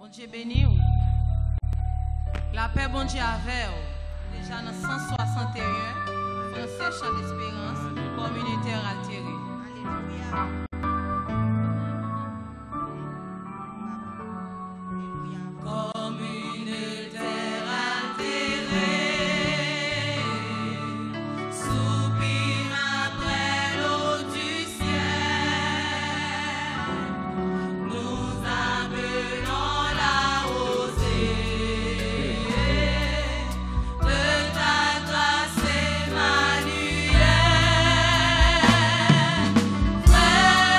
Bon Dieu béni. La paix, bon Dieu, avec vous. Déjà dans 161, Français Chant d'Espérance, communautaire altéré. Alléluia. Frère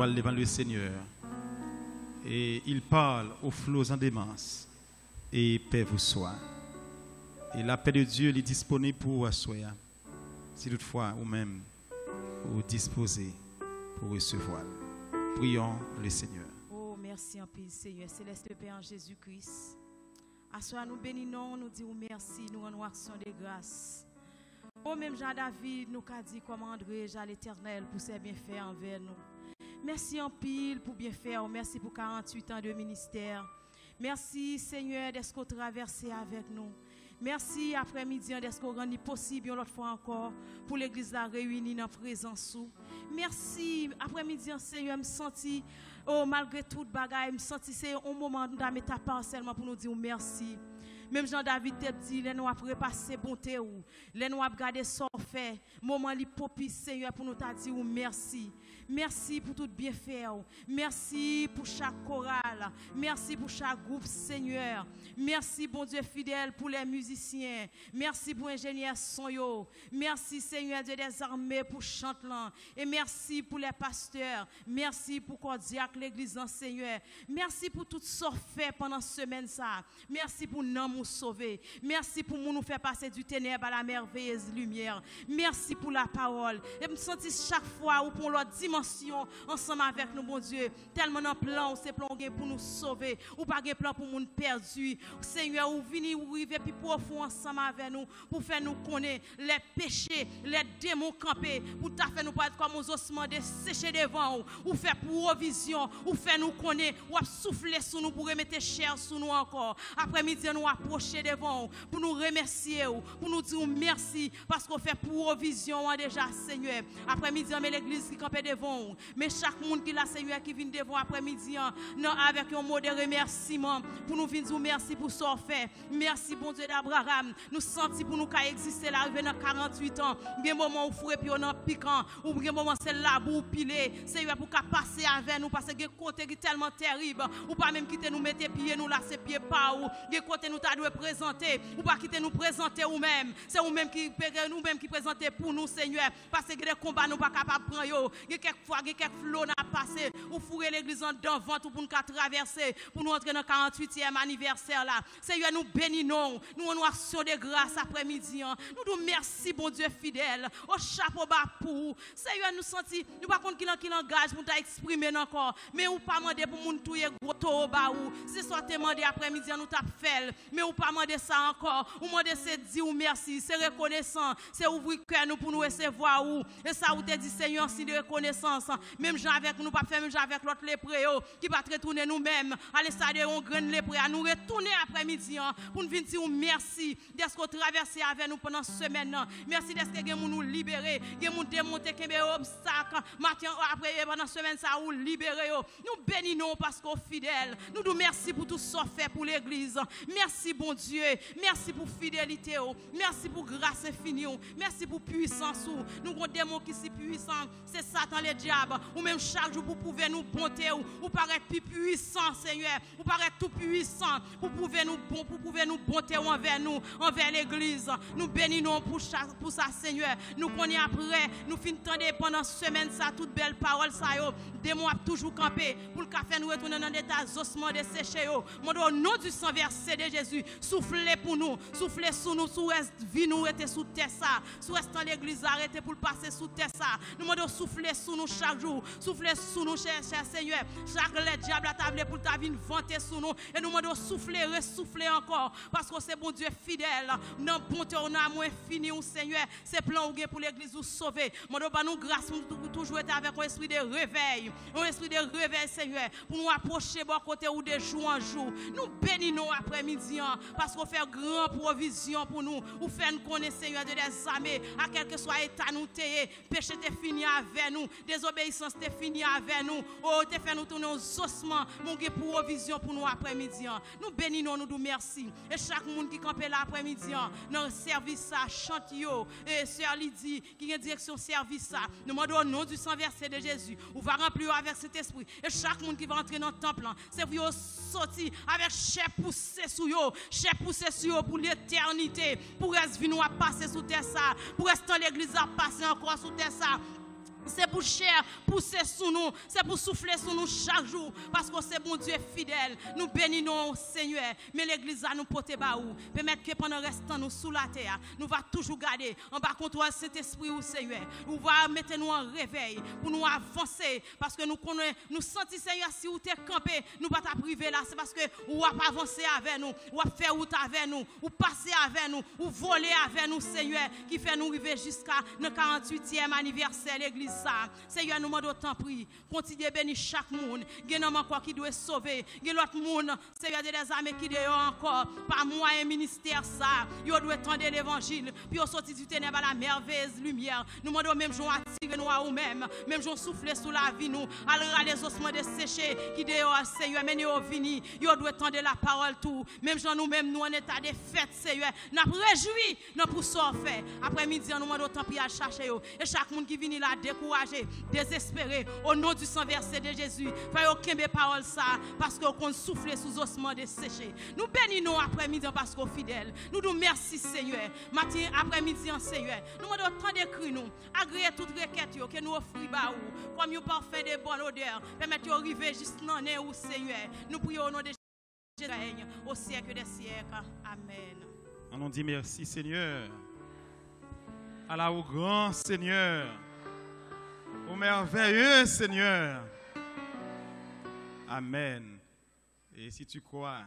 va devant le Seigneur. Et il parle aux flots en démence. Et paix vous soit. Et la paix de Dieu est disponible pour vous asseoir. Si toutefois, vous-même, vous disposez pour recevoir. Prions le Seigneur. Oh, merci en pile, Seigneur. Céleste Père en Jésus-Christ. Assois nous bénissons, nous disons merci, nous rendons action de grâce. Oh, même Jean-David nous a dit comment André, Jean l'Éternel, pour ses bienfaits envers nous. Merci en pile pour bien faire. Merci pour 48 ans de ministère. Merci, Seigneur, d'être qu'on traversé avec nous. Merci après-midi d'être qu'on rendu possible une autre fois encore pour l'église la réunie dans présence. Merci après-midi, Seigneur, me senti malgré toute bagaille, me senti c'est un moment de mettre ta part seulement pour nous dire merci. Même Jean-David te dit, les nous après passer bonté ou, les nous après garder son fait, moment li propice Seigneur pour nous dire merci. Merci pour tout bien faire. Merci pour chaque chorale. Merci pour chaque groupe, Seigneur. Merci, bon Dieu fidèle, pour les musiciens. Merci pour l'ingénieur son yo. Merci, Seigneur Dieu des armées, pour chantelant. Et merci pour les pasteurs. Merci pour Cordiac, l'église, Seigneur. Merci pour tout ce fait pendant cette semaine. Merci pour nous sauver. Merci pour nous faire passer du ténèbre à la merveilleuse lumière. Merci pour la parole. Et me sentir chaque fois ou pour l'autre dimension ensemble avec nous, bon Dieu. Tellement un plan, c'est plan pour nous sauver. Ou pas un plan pour nous perdus. Seigneur, ou venir ou arriver plus profond ensemble avec nous pour faire nous connaître les péchés, les démons campés, pour faire nous pas être comme aux ossements de sécher devant ou faire provision, ou faire nous connaître, ou souffler sur nous pour remettre chair sur nous encore. Après-midi, nous approcher devant pour nous remercier, pour nous dire merci parce qu'on fait provision déjà, Seigneur. Après-midi, mais l'église qui campait devant. Mais chaque monde qui l'a, Seigneur, qui vient devant après-midi, avec un mot de remerciement, pour nous venir dire merci pour ce qu'on fait. Merci, bon Dieu d'Abraham. Nous sentons pour nous qu'à exister là, arriver dans 48 ans. Il y a un moment où il faut et puis on est piquant. Ou il y a un moment c'est là pour piler. Seigneur, pour qu'à passer avec nous, parce que le côté est tellement terrible. Ou pas même quitter nous mettre pieds, nous lasser pieds pas ou. Le côté nous t'a dû présenter. Ou pas quitter nous présenter nous-mêmes. C'est nous-mêmes qui présenter pour nous, Seigneur. Parce que les combats nous pas capables de prendre. Quelquefois, quelques flots n'a passé, ou fourrer l'église en devant pour nous traverser, pour nous entrer dans le 48e anniversaire là. Seigneur, nous bénissons, nous en action de grâce après-midi. Nous nous merci, bon Dieu fidèle, au chapeau bas pour. Seigneur, nous senti, nous pas contre qui l'engage pour t'exprimer encore, mais ou pas demander pour nous touyer gros au bas ou. C'est soit te demander après-midi, nous t'a fait, mais ou pas demander ça encore, ou demander c'est dire ou merci, c'est reconnaissant, c'est ouvrir cœur nous pour nous recevoir ou. Et ça, ou te dit, Seigneur, si de reconnaissance. Même gens avec nous, pas faire même gens avec l'autre lépreux qui va retourner nous-mêmes. Allez, ça de on graine lépreux à nous retourner après-midi pour nous venir dire merci d'être qu'on traversé avec nous pendant cette semaine. Merci d'être que nous libérer, que nous démonter quelques obstacles. Matin après pendant cette semaine ça ou libérer. Nous bénissons parce qu'on fidèles. Nous nous merci pour tout ce fait pour l'église. Merci bon Dieu. Merci pour fidélité. Merci pour grâce infinie. Merci pour puissance. Nous avons des démons qui sont puissants. C'est Satan le diable. Ou même chaque jour pour pouvoir nous bonté ou paraître plus puissant, Seigneur. Ou paraître tout puissant pour pouvoir nous bon, pour pouvoir nous bonté envers nous, envers l'église. Nous bénissons pour ça, Seigneur. Nous connaissons après, nous finissons pendant cette semaine ça, toute belle parole ça yo. Démon a toujours campé pour le café nous retourner dans l'état ossements desséchés yo. Au nom du sang versé de Jésus, soufflez pour nous, soufflez sur nous, sous est vie nous était sous terre ça, sous est dans l'église arrêtez pour passer sous terre ça. Nous demandons souffler sur nous chaque jour, souffler sur nous cher Seigneur. Chaque le diable a tablé pour ta vie vanter sur nous et nous demandons souffler, ressouffler encore parce que c'est bon Dieu fidèle. Non bonté on a moins fini au Seigneur, c'est plan ou pour l'église nous sauver. Nous demandons nous grâce pour toujours être avec un esprit de réveil, Seigneur, pour nous approcher bon côté ou de jour en jour. Nous bénissons après-midi parce qu'on fait grande provision pour nous, ou faire nous connaître Seigneur de des armées, à quel que soit état nous t'es, péché t'es fini avec nous, désobéissance t'es fini avec nous, oh t'es fait nous tourner aux ossements, mon Dieu provision pour nous après-midi. Nous bénissons, nous merci. Et chaque monde qui campe là après-midi dans le service ça, chante yo, et sœur Lydie qui est direction service ça, nous demandons au nom du sang versé de Jésus, on va remplir avec cet esprit. Et chaque monde qui va entrer dans le temple, c'est pour sortir avec chair poussée sur yo, chair poussée sur yo pour l'éternité, pour rester nous à passer sous terre ça, pour rester dans l'église à passer encore sous terre ça. C'est pour chair pousser sous nous, c'est pour souffler sous nous chaque jour, parce que c'est bon Dieu fidèle. Nous bénissons Seigneur, mais l'église a nous porter baou. Permettre que pendant restant nous sous la terre, nous va toujours garder en bas contrôle cet esprit au Seigneur. Nous va mettre nous en réveil pour nous avancer, parce que nous connaissons, nous sentons Seigneur si vous êtes campé, nous pas ta priver là, c'est parce que vous va pas avancer avec nous, ou faire route avec nous, ou passer avec nous, ou voler avec nous Seigneur, qui fait nous arriver jusqu'à le 48e anniversaire l'église. Seigneur, nous demandons tant prix. Continuez à bénir chaque monde. Il y a un encore qui doit sauver. Il y a l'autre monde, Seigneur, des armées qui doivent encore, par moyen ministère, ça. Ils doivent tendre l'évangile. Puis ils sortent du ténèbre à la merveilleuse lumière. Nous demandons même jour attirer nous à nous-mêmes. Même jour souffler sous la vie, nous. Alors, les ossements desséchés qui doivent, Seigneur, mais nous venir. Ils doivent tendre la parole tout. Même jour nous-mêmes, nous en état de fête, Seigneur. Nous avons réjoui, nous pour ça faire. Après-midi, nous demandons tant prix à chercher. Et chaque monde qui vient là, découragé, désespéré, au nom du sang versé de Jésus, fais aucun des paroles ça, parce qu'on souffle sous ossements desséchés. Nous bénissons après-midi parce qu'on fidèle. Nous nous merci Seigneur. Matin après-midi en Seigneur. Nous demandons tant d'écrire nous, agréer toute requête que nous offrons baou, comme nous parfum de bonne odeur, permettre de arriver juste dans le ou Seigneur. Nous prions au nom de Jésus au siècle des siècles. Amen. On dit merci Seigneur. Allah au grand Seigneur. Au merveilleux Seigneur. Amen. Et si tu crois,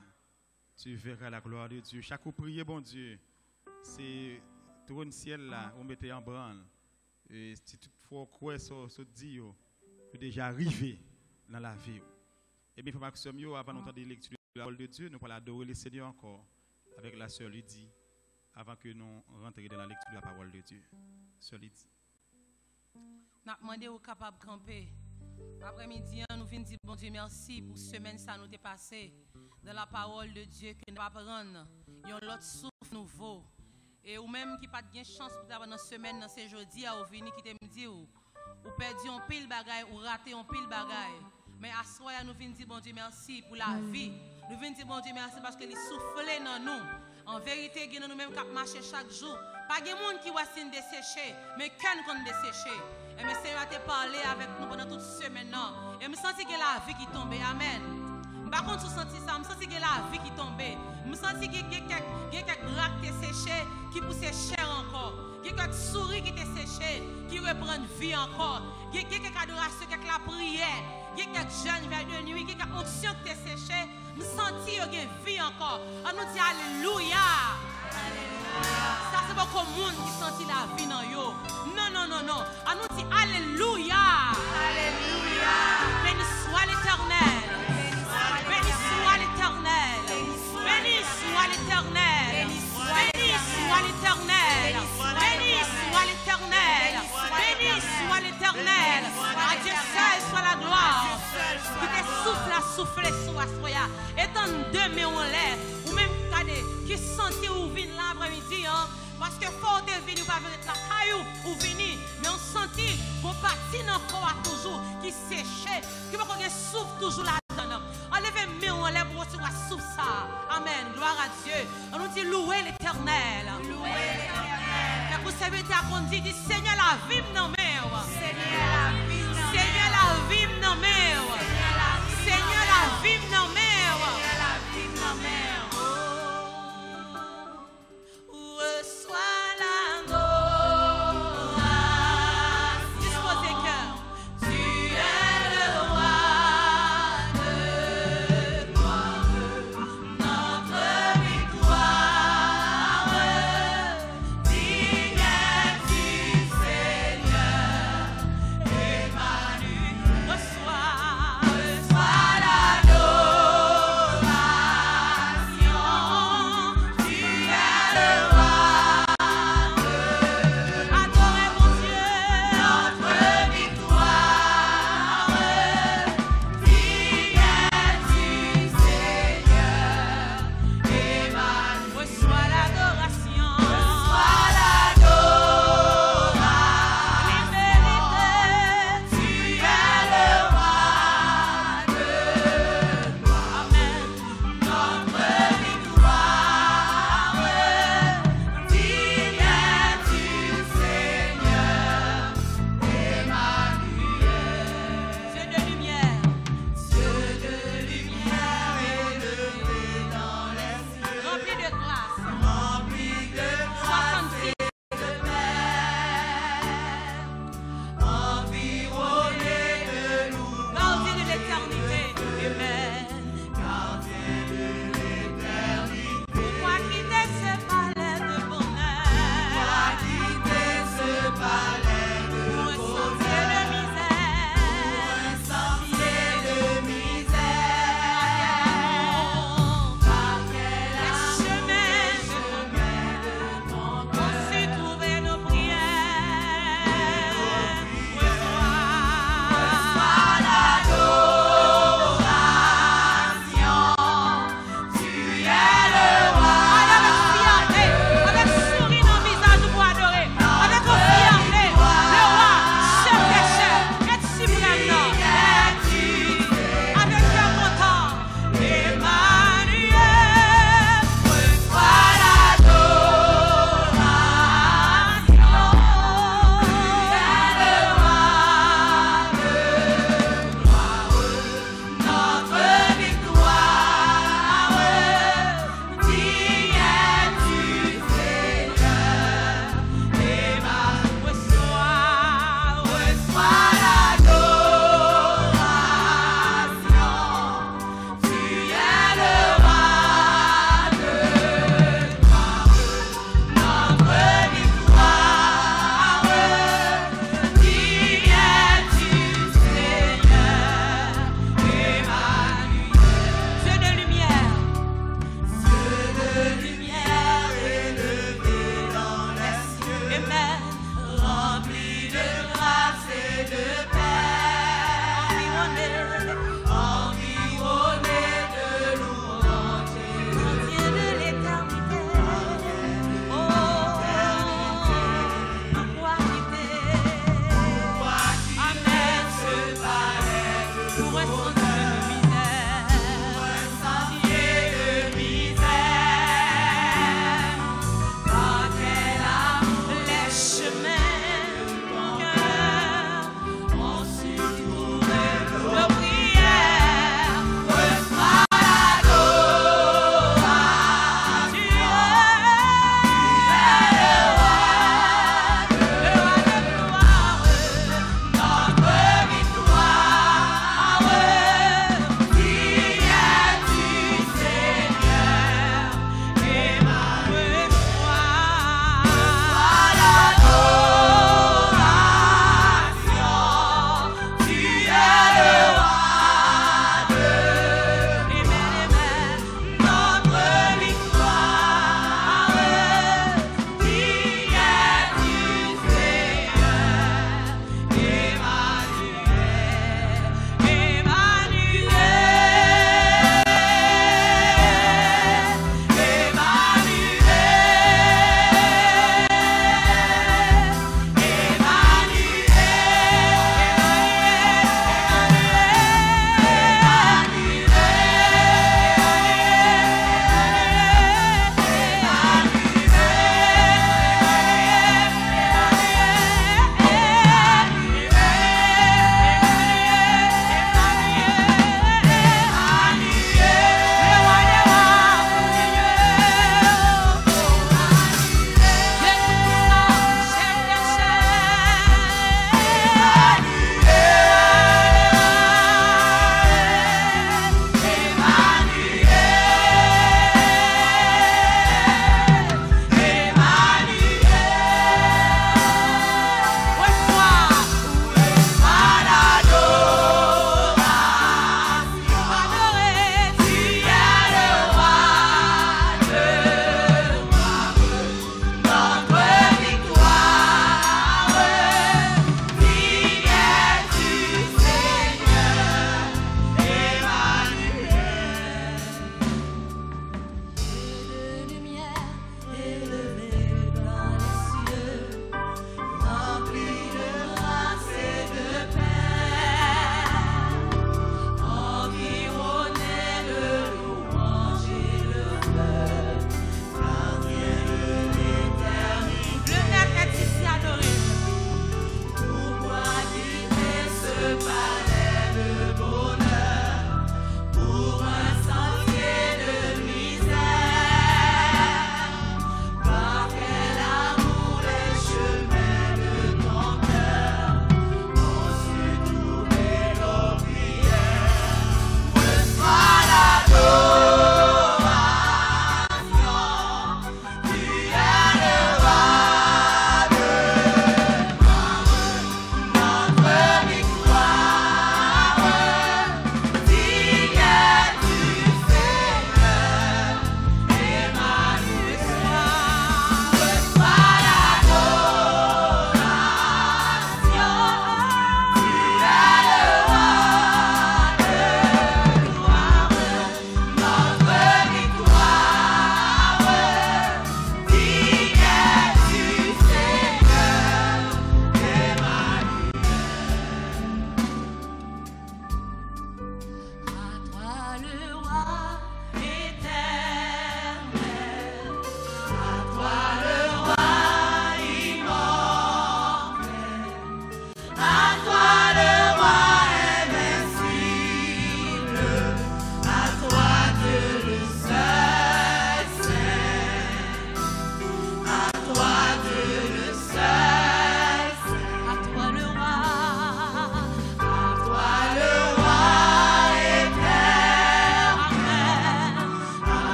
tu verras la gloire de Dieu. Chaque prière, bon Dieu, c'est trône ciel là, on mettait en branle. Et si toutefois croire ce Dieu, est déjà arrivé dans la vie. Et bien, avant d'entendre la lecture de la parole de Dieu, nous allons adorer le Seigneur encore avec la sœur Lydie, avant que nous rentrions dans la lecture de la parole de Dieu. Sœur Lydie. Nous avons demandé aux capables de camper. Après-midi, nous venons dire bon Dieu merci pour cette semaine ça nous est passé dans la parole de Dieu que nous apprenons. Il y a un autre souffle nouveau. Et ou même qui n'a pas de chance pour avoir dans semaine, dans ces jeudi, à venir qui te me dit ou perdu un pile bagaille ou raté un pile bagaille. Mais à ce moment nous venons dire bon Dieu merci pour la vie. Nous venons dire bon Dieu merci parce que il souffle dans nous. En vérité, nous même qui marcher chaque jour. Pas de monde qui va s'en dessécher, mais qu'un qu'on desséché. Et le Seigneur a parlé avec nous pendant toute semaine. Et je me sens que la vie qui tombe. Amen. Par contre, je sens ça, je me sens que la vie qui tombe. Je me sens qu'il y a quelques bras qui sont séchés, qui poussent cher encore. Il y a quelques souris qui sont séchés, qui reprennent vie encore. Il y a quelques adorations, quelques la prière. Il y a quelques jeunes vers de nuit, quelques options qui sont séchées. Je me sens qu'il y a vie encore. On nous dit Alléluia. Ça c'est beaucoup de monde qui sentit la vie dans yo. Non. On nous dit Alléluia. Alléluia. Béni soit l'Éternel. Béni soit l'Éternel. Béni soit l'Éternel. Béni soit l'Éternel. Béni soit l'Éternel. Béni soit l'Éternel. À Dieu seul soit la gloire. Qui te souffle à souffler sur Assoya. Étant deux mains en l'air. Ou même qui sentit ou vient là après-midi. Parce que faut de venir pas venir la caillou ou venir. Mais on sentit qu'on partit dans le corps toujours qui séchait. Qui va qu'on souffle toujours là-dedans. Enlevez mes en l'air pour recevoir souffle ça. Amen. Gloire à Dieu. On nous dit louer l'Éternel. Louer l'Éternel. Et pour servir à conduire, dit Seigneur la vie non mais. Seigneur la vie non mais. Seigneur la vie non mais. Seigneur la vie non mais. Seigneur la vie non mais. Seigneur.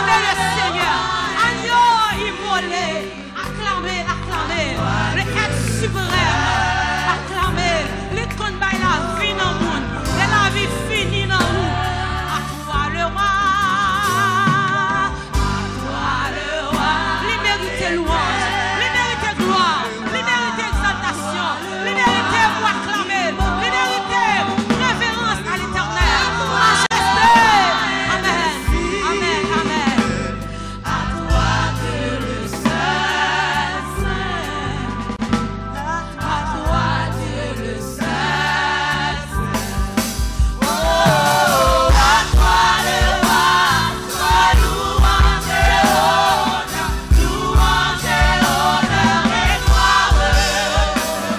Acclamez le Seigneur. Agneau immolé. Acclamez, acclamez. Le être suprême. Acclamez. L'icône by la vie dans le monde. Et la vie finie dans nous. À toi le roi. À toi le roi. Liberté louange. Liberté gloire. Liberté exaltation. Liberté pour acclamer. Liberté révérence à l'éternel. Majesté. Amen. Amen. Amen. À toi Dieu le seul Saint. À toi Dieu le seul Saint. Oh, à toi le roi, toi louange et honneur, louange et honneur et gloire.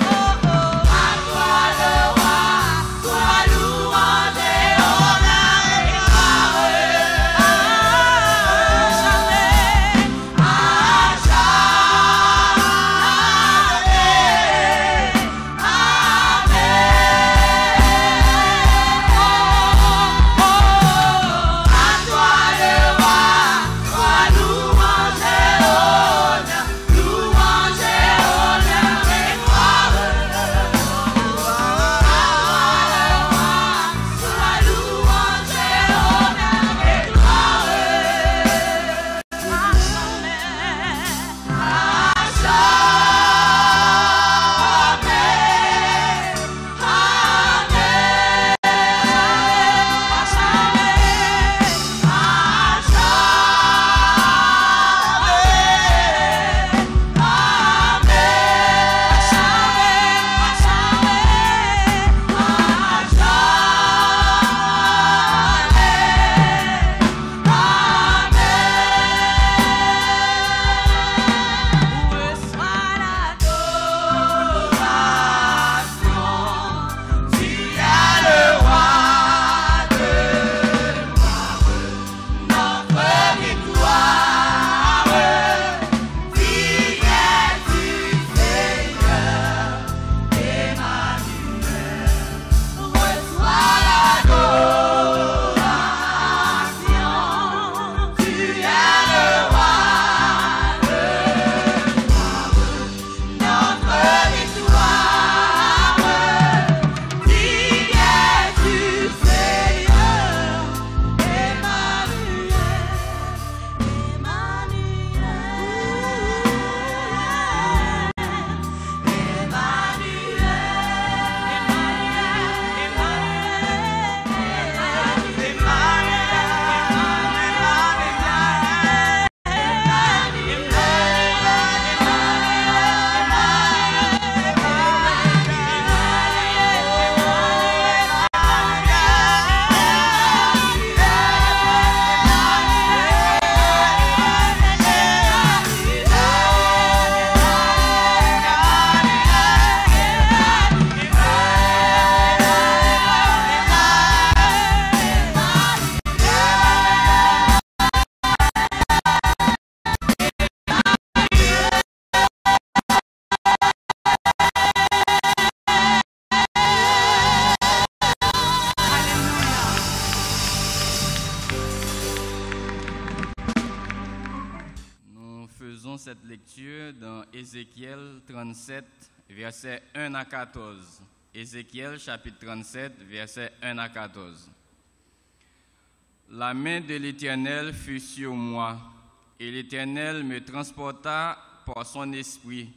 Oh, à toi le roi, toi louange et honneur et gloire. À jamais, à cette lecture dans Ézéchiel 37, versets 1 à 14. Ézéchiel chapitre 37, versets 1 à 14. La main de l'Éternel fut sur moi, et l'Éternel me transporta par son esprit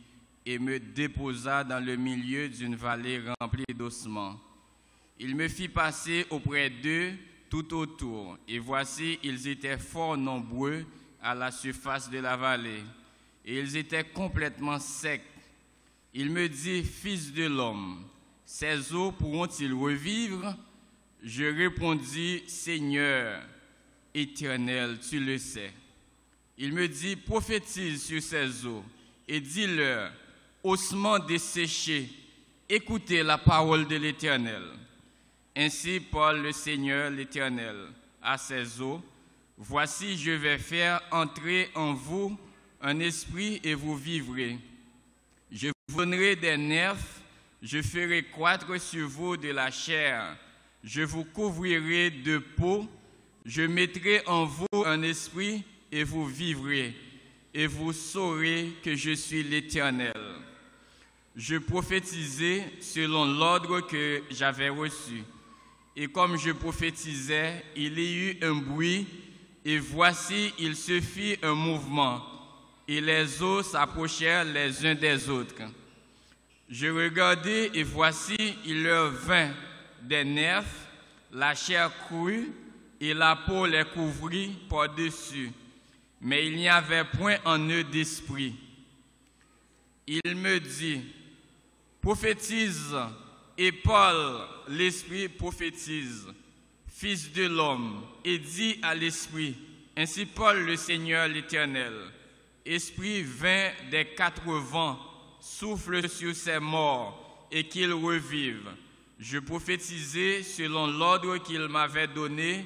et me déposa dans le milieu d'une vallée remplie d'ossements. Il me fit passer auprès d'eux tout autour, et voici, ils étaient fort nombreux à la surface de la vallée, et ils étaient complètement secs. Il me dit, fils de l'homme, ces eaux pourront-ils revivre? Je répondis, Seigneur, Éternel, tu le sais. Il me dit, prophétise sur ces eaux et dis-leur, ossements desséchés, écoutez la parole de l'Éternel. Ainsi parle le Seigneur l'Éternel à ces eaux. Voici, je vais faire entrer en vous un esprit et vous vivrez. Je vous donnerai des nerfs, je ferai croître sur vous de la chair, je vous couvrirai de peau, je mettrai en vous un esprit et vous vivrez, et vous saurez que je suis l'Éternel. Je prophétisais selon l'ordre que j'avais reçu. Et comme je prophétisais, il y eut un bruit, et voici, il se fit un mouvement, et les eaux s'approchèrent les uns des autres. Je regardai, et voici, il leur vint des nerfs, la chair crue, et la peau les couvrit par-dessus. Mais il n'y avait point en eux d'esprit. Il me dit, prophétise, et Paul, l'esprit, prophétise. Fils de l'homme, et dit à l'esprit, ainsi Paul le Seigneur l'Éternel, esprit vint des 4 vents, souffle sur ces morts, et qu'ils revivent. Je prophétisai selon l'ordre qu'il m'avait donné,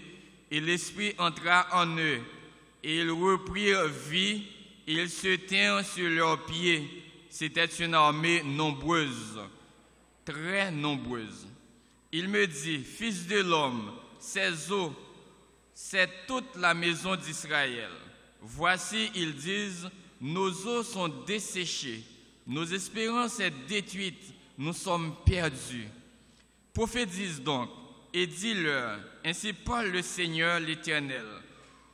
et l'esprit entra en eux, et ils reprirent vie, et ils se tinrent sur leurs pieds. C'était une armée nombreuse, très nombreuse. Il me dit, fils de l'homme, ces eaux, c'est toute la maison d'Israël. Voici, ils disent, nos eaux sont desséchées, nos espérances sont détruites, nous sommes perdus. Prophétise donc, et dis-leur, ainsi parle le Seigneur l'Éternel.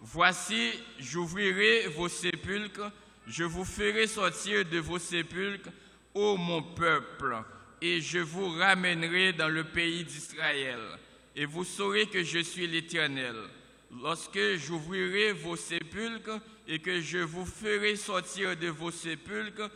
Voici, j'ouvrirai vos sépulcres, je vous ferai sortir de vos sépulcres, ô mon peuple, et je vous ramènerai dans le pays d'Israël. Et vous saurez que je suis l'Éternel. Lorsque j'ouvrirai vos sépulcres et que je vous ferai sortir de vos sépulcres,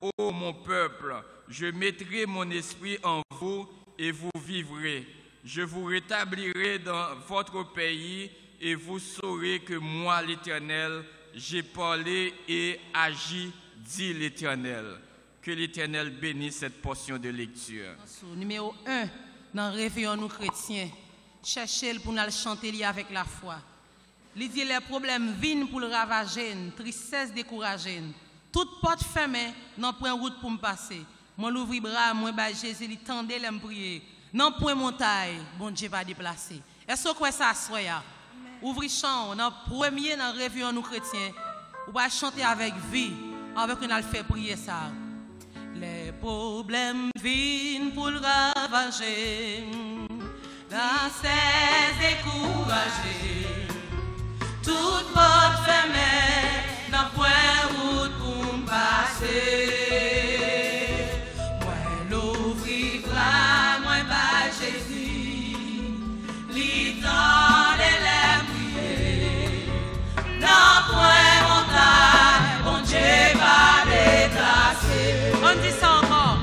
ô mon peuple, je mettrai mon esprit en vous et vous vivrez. Je vous rétablirai dans votre pays et vous saurez que moi, l'Éternel, j'ai parlé et agi, dit l'Éternel. Que l'Éternel bénisse cette portion de lecture. Numéro 1, dans le réveillon nous chrétiens, cherchez pour nous chanter avec la foi. Il dit les problèmes viennent pour le ravager, tristesse décourager. Toute porte fermée, non point route pour me passer. Moi l'ouvrir bras, moi ba Jésus, il tendait l'aime prier. Non point montagne, bon Dieu va déplacer. Est-ce que ça soya? Ouvrir chant, dans premier dans réveillon nous chrétiens, ou va chanter avec vie, avec une fait prier ça. Les problèmes viennent pour le ravager, la cesse découragée, toute porte fermée, n'a point route pour me passer. Moi l'ouvrira, moi bas Jésus, l'étang de les prier, n'a point montagne, bon Dieu va déplacer. On dit ça encore.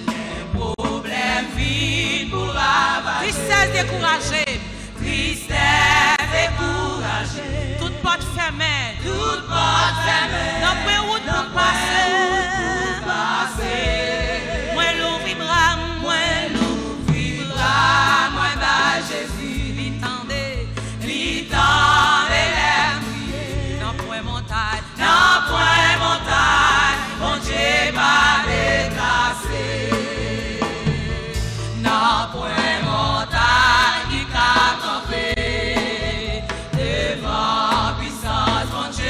Les problèmes vides pour ravager. Tristesse découragée. Tristesse découragée. Toute porte fermée. Toute porte fermée. Non point route pour passer. Moi l'ouvrira, moi bas Jésus. L'étendez les prier. Non point montagne. Non point montagne. Bon Dieu m'a déplacé. Non point montagne qui t'a campé devant puissance, bon Dieu.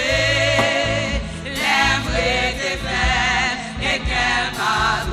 Les vrais défaits et qu'elle va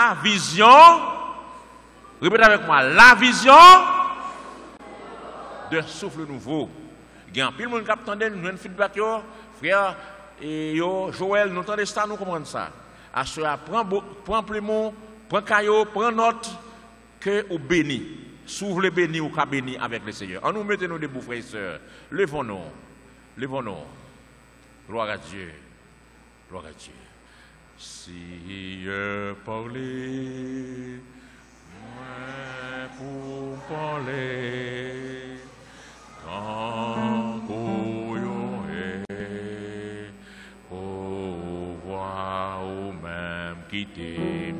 la vision, répétez avec moi, la vision de souffle nouveau. Il y a un pile de monde qui attend nous un feedback, frère et Joël, nous entendons ça, nous comprenons ça. À ce prends plumeau, prends caillou, prends note, que vous béni. S'ouvre le béni ou qu'à béni avec le Seigneur. En nous mettons debout, frères et sœurs. Levons-nous. Levons-nous. Gloire à Dieu. Gloire à Dieu. Si je parlais, moi pour parler, tant qu'on est, pour voir ou même quitter.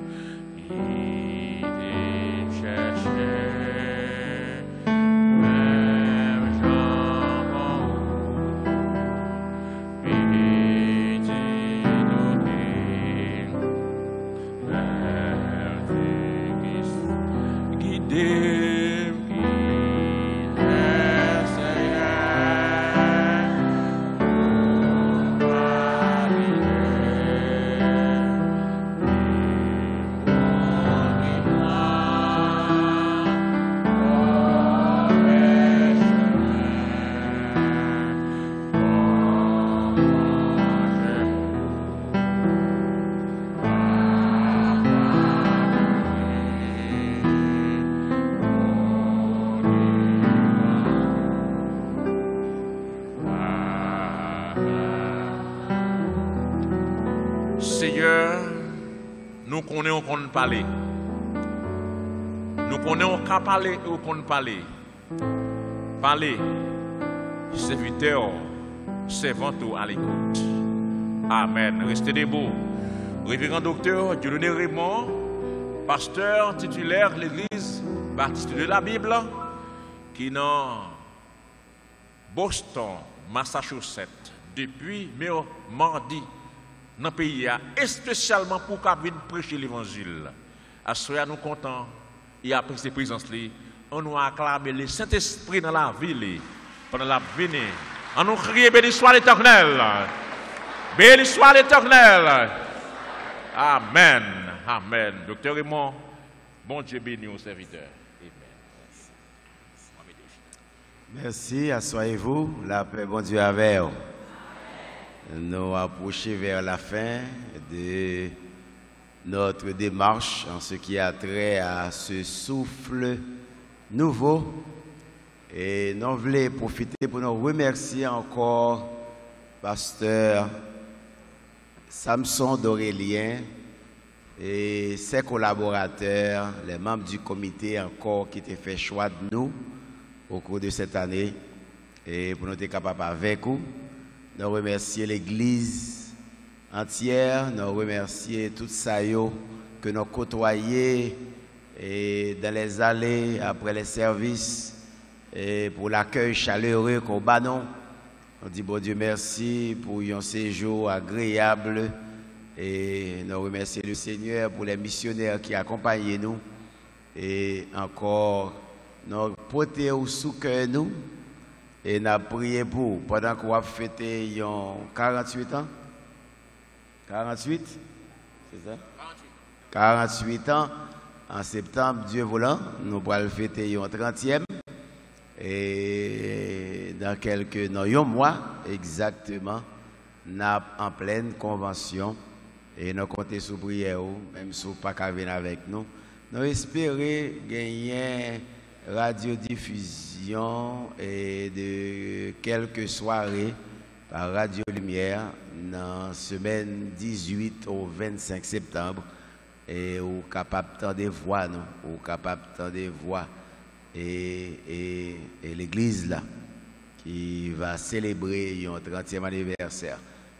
Nous connaissons qu'on parler. Nous connaissons qu'à parler ou qu'on parler. Parler, serviteur, servante à l'écoute. Amen. Restez debout. Révérend docteur Dieudonné Raymond, pasteur titulaire de l'église baptiste de la Bible, qui est dans Boston, Massachusetts, depuis mardi. Dans le pays, et spécialement pour qu'on vienne prêcher l'évangile. À ce moment nous comptons, et après ces présences, on nous acclame le Saint-Esprit dans la ville, pendant la venue. On nous crie, béni soit l'Éternel. Béni soit l'Éternel. Amen. Amen. Docteur Raymond, bon Dieu béni aux serviteurs. Amen. Merci, asseyez-vous. La paix, bon Dieu, avec vous. Nous approchons vers la fin de notre démarche en ce qui a trait à ce souffle nouveau. Et nous voulons profiter pour nous remercier encore pasteur Samson d'Aurélien et ses collaborateurs, les membres du comité encore qui ont fait choix de nous au cours de cette année et pour nous être capables avec vous. Nous remercions l'Église entière, nous remercions tout ça que nous côtoyons dans les allées après les services et pour l'accueil chaleureux qu'on bat nous. On dit bon Dieu merci pour un séjour agréable et nous remercions le Seigneur pour les missionnaires qui accompagnent nous et encore nous porter au sous-cœur nous. Et nous avons prié pour, pendant qu'on a fêté 48 ans. 48? C'est ça? 48 ans. En septembre, Dieu voulant, nous allons fêter un 30e. Et dans un mois, exactement, nous sommes en pleine convention. Et nous comptons sur prière, même si vous n'avez pas venir avec nous. Nous espérons gagner radiodiffusion et de quelques soirées par Radio Lumière dans la semaine 18 au 25 septembre et au capable de voix nous au capable de voix et l'église là qui va célébrer un 30e anniversaire.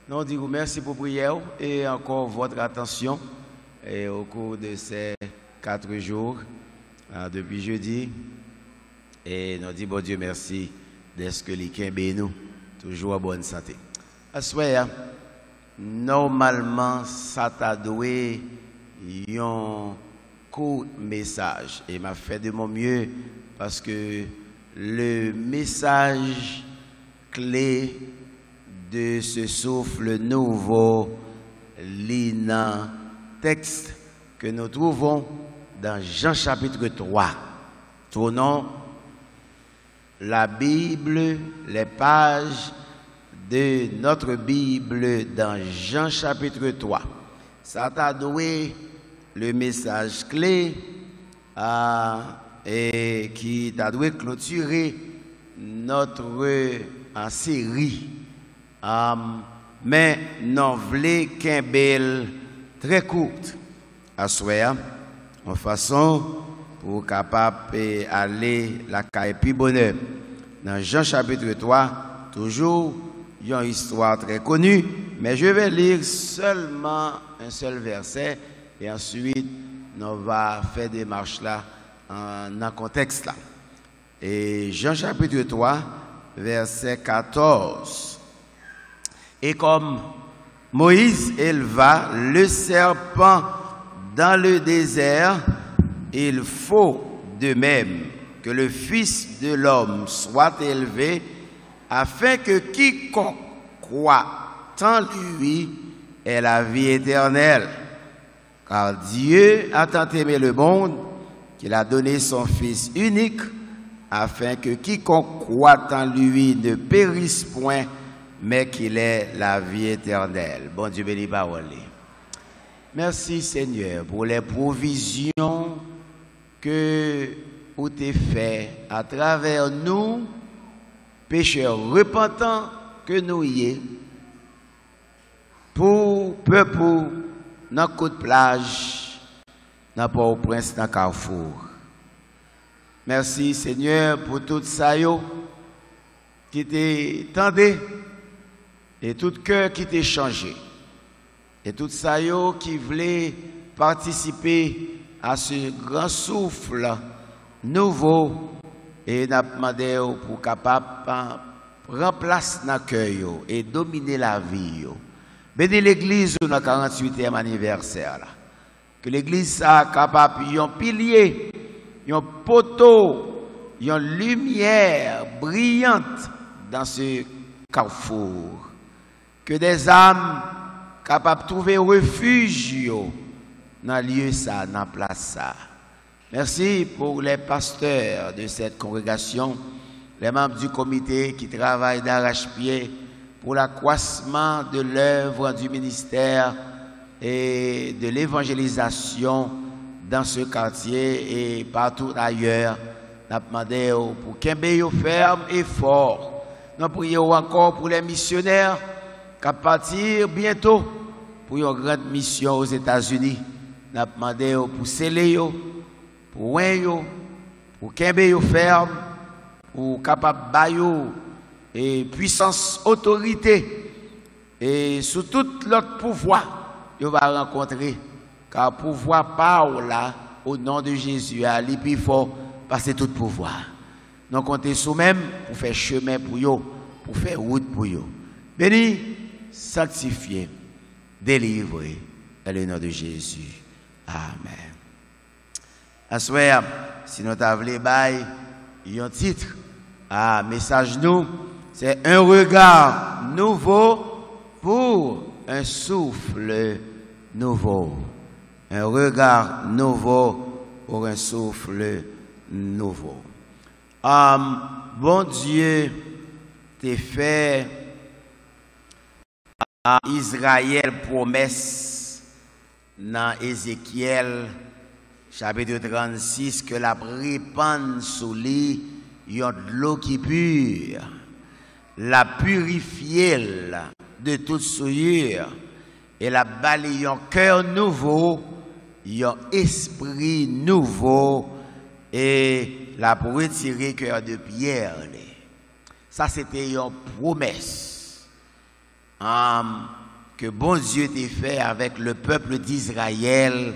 Nous disons merci pour prière et encore votre attention et au cours de ces 4 jours depuis jeudi. Et nous disons bon Dieu merci d'être que les nous toujours en bonne santé. Assoya, normalement ça t'a doué un court message et m'a fait de mon mieux parce que le message clé de ce souffle nouveau, l'ina texte que nous trouvons dans Jean chapitre 3. Tournons la Bible, les pages de notre Bible dans Jean chapitre 3. Ça t'a donné le message clé et qui t'a donné clôturer notre série. Mais non voulait qu'un bel très courte à soi en façon pour capable aller la caille plus bonheur. Dans Jean chapitre 3, toujours une histoire très connue, mais je vais lire seulement un seul verset et ensuite on va faire des marches là dans contexte là. Et Jean chapitre 3, verset 14. Et comme Moïse éleva le serpent dans le désert, il faut de même que le Fils de l'homme soit élevé, afin que quiconque croit en lui ait la vie éternelle. Car Dieu a tant aimé le monde qu'il a donné son Fils unique, afin que quiconque croit en lui ne périsse point, mais qu'il ait la vie éternelle. Bon Dieu béni parole. Merci Seigneur pour les provisions que vous avez faites à travers nous, pécheurs repentants que nous y sommes, pour peuple, dans côte plage, dans Port-au-Prince, dans Carrefour. Merci Seigneur pour tout ça qui t'est tendu et tout cœur qui t'est changé. Et tout ça qui voulait participer à ce grand souffle nouveau et n'a demandé pour capable remplacer dans cœur et dominer la vie. Bénis l'église dans le 48e anniversaire là. Que l'église soit capable un pilier, un poteau, une lumière brillante dans ce carrefour. Que des âmes capables de trouver refuge dans le lieu ça, dans la place ça. Merci pour les pasteurs de cette congrégation, les membres du comité qui travaillent d'arrache-pied pour l'accroissement de l'œuvre du ministère et de l'évangélisation dans ce quartier et partout ailleurs. Nous demandons pour qu'un béo ferme et fort. Nous prions encore pour les missionnaires qui partir bientôt pour une grande mission aux États-Unis. Nous demandons pour sceller, pour ouen, pour qu'un béo ferme, pour capable bailler et puissance, autorité et sous tout l'autre pouvoir, il va rencontrer. Car pouvoir parle là, au nom de Jésus, à plus fort, passer tout pouvoir. Nous comptons sur même pour faire chemin pour eux, pour faire route pour eux. Béni, sanctifié, délivré, dans le nom de Jésus. Amen. À ce soir, si nous t'avons un titre, message nous, c'est un regard nouveau pour un souffle nouveau. Un regard nouveau pour un souffle nouveau. Bon Dieu t'a fait à Israël promesse dans Ézéchiel chapitre 36 que la répande sous lui y a de l'eau qui pure, la purifier de toute souillure et la balayer un cœur nouveau, un esprit nouveau et la pour retirer cœur de pierre. Ça c'était une promesse que bon Dieu t'a fait avec le peuple d'Israël,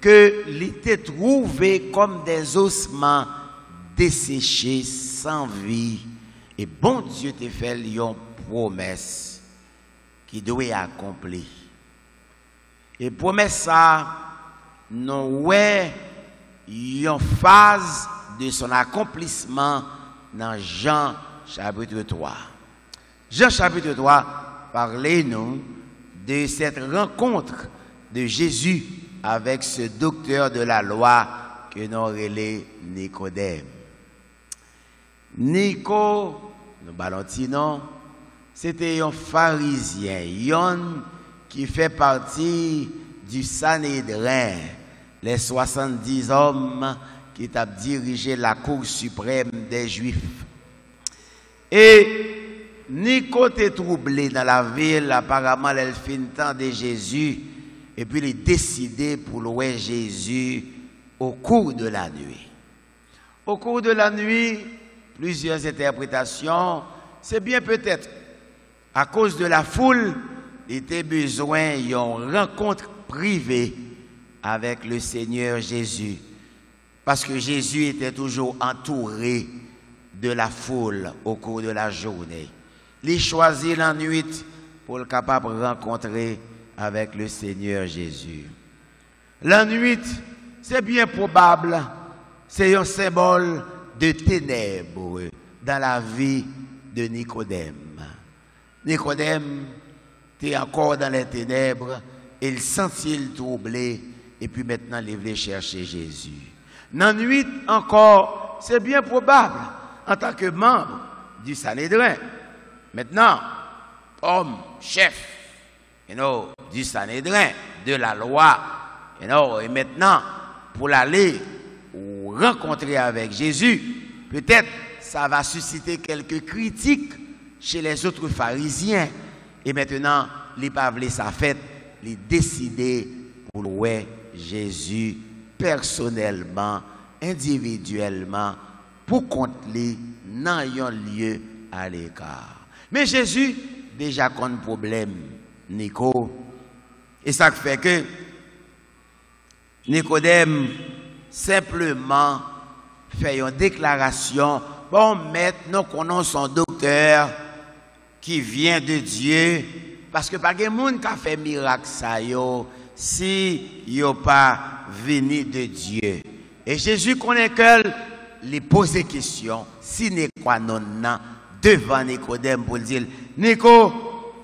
que l'était trouvé comme des ossements desséchés sans vie. Et bon Dieu t'a fait une promesse qui doit accomplir. Et promesse ça, nous ouais une phase de son accomplissement dans Jean chapitre 3. Jean chapitre 3, parlez-nous de cette rencontre de Jésus avec ce docteur de la loi que nous relais Nicodème. Nico, nous ballontinons, c'était un pharisien, un qui fait partie du Sanhédrin, les 70 hommes qui ont dirigé la Cour suprême des Juifs. Et Nico était troublé dans la ville, apparemment elle fait une temps de Jésus, et puis il est décidé pour louer Jésus au cours de la nuit. Au cours de la nuit, plusieurs interprétations, c'est bien peut-être à cause de la foule, il était besoin d'une rencontre privée avec le Seigneur Jésus. Parce que Jésus était toujours entouré de la foule au cours de la journée. Il choisit la nuit pour le capable de rencontrer avec le Seigneur Jésus. La nuit, c'est bien probable, c'est un symbole de ténèbres dans la vie de Nicodème. Nicodème était encore dans les ténèbres, il sentit troublé, et puis maintenant il voulait chercher Jésus. Dans la nuit encore, c'est bien probable, en tant que membre du Sanhédrin. Maintenant, homme, chef, du Sanhédrin, de la loi, et maintenant, pour aller rencontrer avec Jésus, peut-être ça va susciter quelques critiques chez les autres pharisiens. Et maintenant, il pas voulu sa fête, il décidé pour louer Jésus personnellement, individuellement, pour compte lui dans un lieu à l'écart. Mais Jésus déjà qu'on problème, Nico. Et ça fait que Nicodème simplement fait une déclaration. Bon, maintenant qu'on a son docteur qui vient de Dieu, parce que pas de monde qui a fait miracle ça yo, si yo pas venu de Dieu. Et Jésus connaît que lui pose des questions, si n'est quoi non devant Nicodème pour dire, Nico,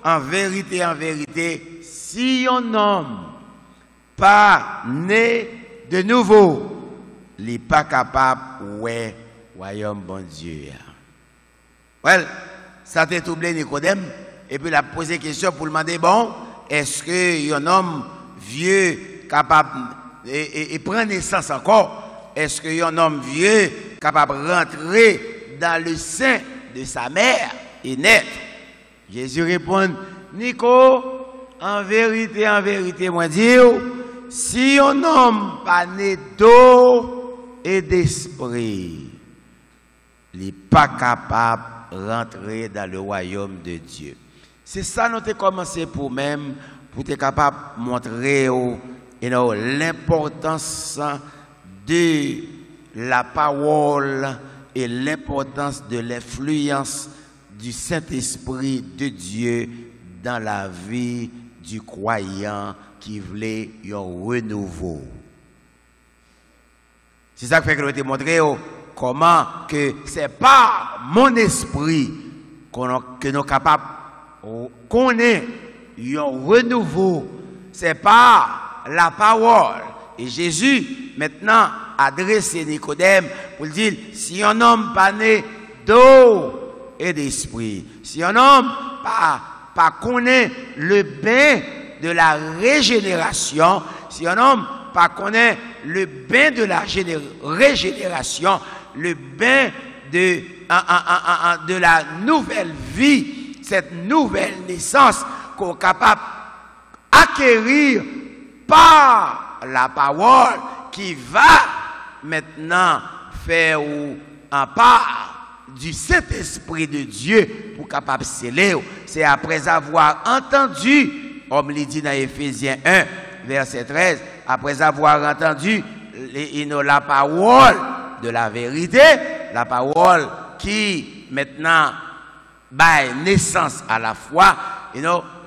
en vérité, si un homme pas né de nouveau, il n'est pas capable ouais royaume bon Dieu. Well, ça t'a troublé Nicodème et puis il a posé question pour demander bon, est-ce que un homme vieux capable et prend naissance encore, est-ce que un homme vieux capable de rentrer dans le sein de sa mère et naître? Jésus répond, Nico, en vérité, moi dire, si un homme pas né d'eau et d'esprit, il n'est pas capable de rentrer dans le royaume de Dieu. C'est ça nous avons commencé pour même, pour être capable de montrer l'importance de la parole et l'importance de l'influence du Saint-Esprit de Dieu dans la vie du croyant qui voulait un renouveau. C'est ça que nous avons montré comment que c'est pas mon esprit que nous sommes capables de connaître un renouveau. C'est pas la parole. Et Jésus maintenant adresse Nicodème pour dire, si un homme pas né d'eau et d'esprit, si un homme pas connaît le bain de la régénération, si un homme pas connaît le bain de la régénération, le bain de la nouvelle vie, cette nouvelle naissance qu'on est capable d'acquérir par la parole qui va maintenant faire en part du Saint-Esprit de Dieu pour capable sceller. C'est après avoir entendu, comme il dit dans Éphésiens 1, verset 13, après avoir entendu la parole de la vérité, la parole qui maintenant baille naissance à la foi,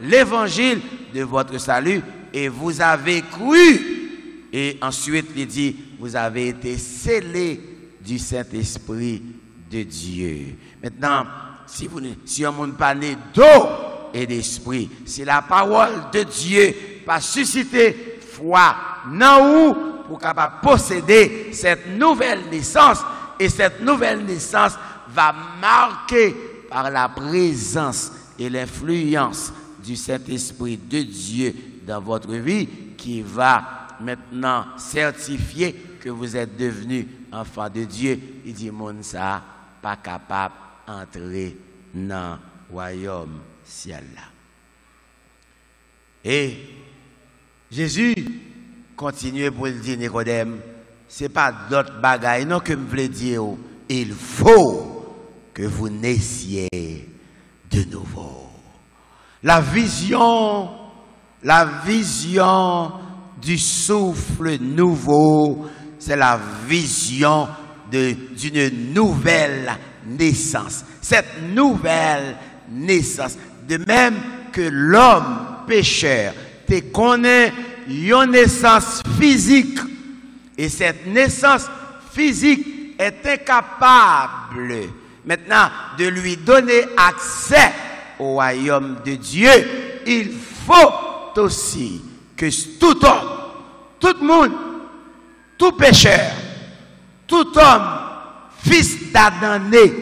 l'évangile de votre salut, et vous avez cru, et ensuite il dit, vous avez été scellés du Saint-Esprit de Dieu. Maintenant, si un monde pas né d'eau et d'esprit. Si la parole de Dieu va susciter foi dans vous pour capable posséder cette nouvelle naissance, et cette nouvelle naissance va marquer par la présence et l'influence du Saint-Esprit de Dieu dans votre vie, qui va maintenant certifier que vous êtes devenu enfant de Dieu. Il dit, mon ça pas capable d'entrer dans le royaume ciel là. Et Jésus continue pour le dire, Nicodème, ce n'est pas d'autres bagailles, non, que je voulais dire. Il faut que vous naissiez de nouveau. La vision du souffle nouveau, c'est la vision d'une nouvelle naissance. Cette nouvelle naissance, de même que l'homme pécheur te connaît une naissance physique, et cette naissance physique est incapable maintenant de lui donner accès au royaume de Dieu. Il faut aussi que tout homme, tout le monde, tout pécheur, tout homme, fils d'Adam né,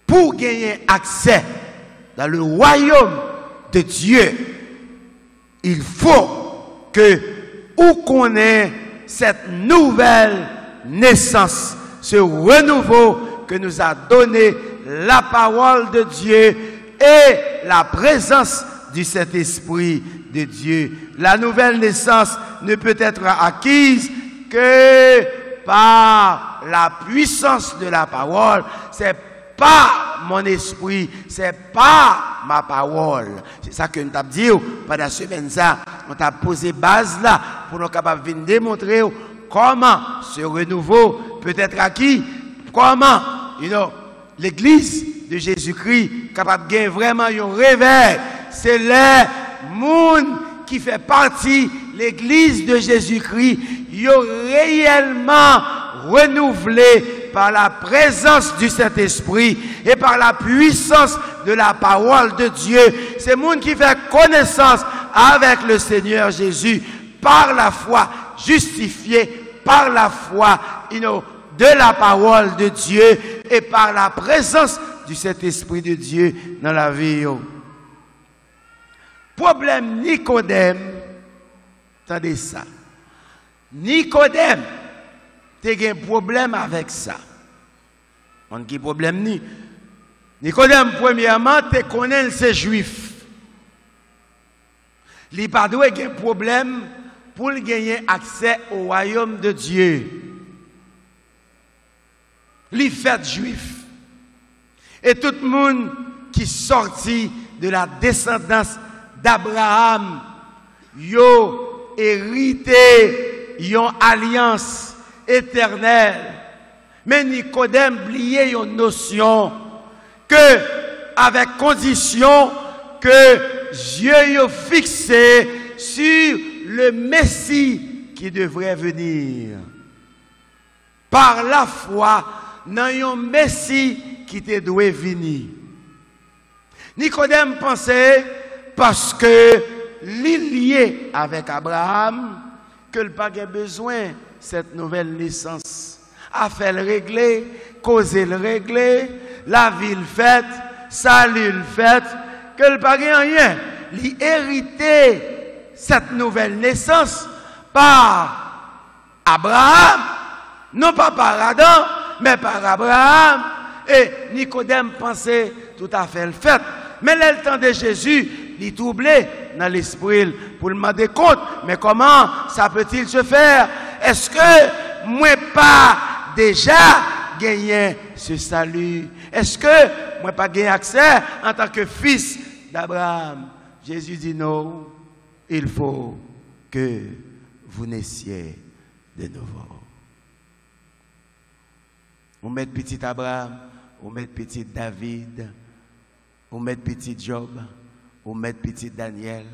pour gagner accès dans le royaume de Dieu, il faut que vous connaissez cette nouvelle naissance, ce renouveau que nous a donné la parole de Dieu et la présence du Saint-Esprit de Dieu. La nouvelle naissance ne peut être acquise que par la puissance de la parole. C'est pas mon esprit, c'est pas ma parole. C'est ça que nous avons dit pendant la semaine. On t'a posé base là pour nous capables de démontrer comment ce renouveau peut être acquis, comment l'église de Jésus-Christ capable de gagner vraiment un réveil. C'est les monde qui fait partie de l'église de Jésus-Christ, ils ont réellement renouvelé par la présence du Saint-Esprit et par la puissance de la parole de Dieu. C'est le monde qui fait connaissance avec le Seigneur Jésus par la foi, justifié par la foi de la parole de Dieu et par la présence du Saint-Esprit de Dieu dans la vie. Problème Nicodème, attendez ça. Nicodème, tu as un problème avec ça. On a un problème ni. Nicodème, premièrement, tu connais ces juifs. Il n'a pas un problème pour gagner accès au royaume de Dieu. Les fait juif. Et tout le monde qui sortit de la descendance d'Abraham, yo hérité yon alliance éternelle. Mais Nicodème oublié une notion que avec condition que Dieu a fixé sur le Messie qui devrait venir. Par la foi dans un Messie qui te doit venir. Nicodème pensait, parce que lié avec Abraham, que le pas besoin de cette nouvelle naissance. A fait le régler, causer le régler, la vie le fait, salut le fait, que le pas rien. Il hérité cette nouvelle naissance par Abraham, non pas par Adam, mais par Abraham. Et Nicodème pensait tout à fait le fait. Mais le temps de Jésus, il troublé dans l'esprit pour le demander compte. Mais comment ça peut-il se faire? Est-ce que moi pas déjà gagné ce salut? Est-ce que moi pas gagné accès en tant que fils d'Abraham? Jésus dit non, il faut que vous naissiez de nouveau. On met petit Abraham, on met petit David, on met petit Job, on met petit Daniel,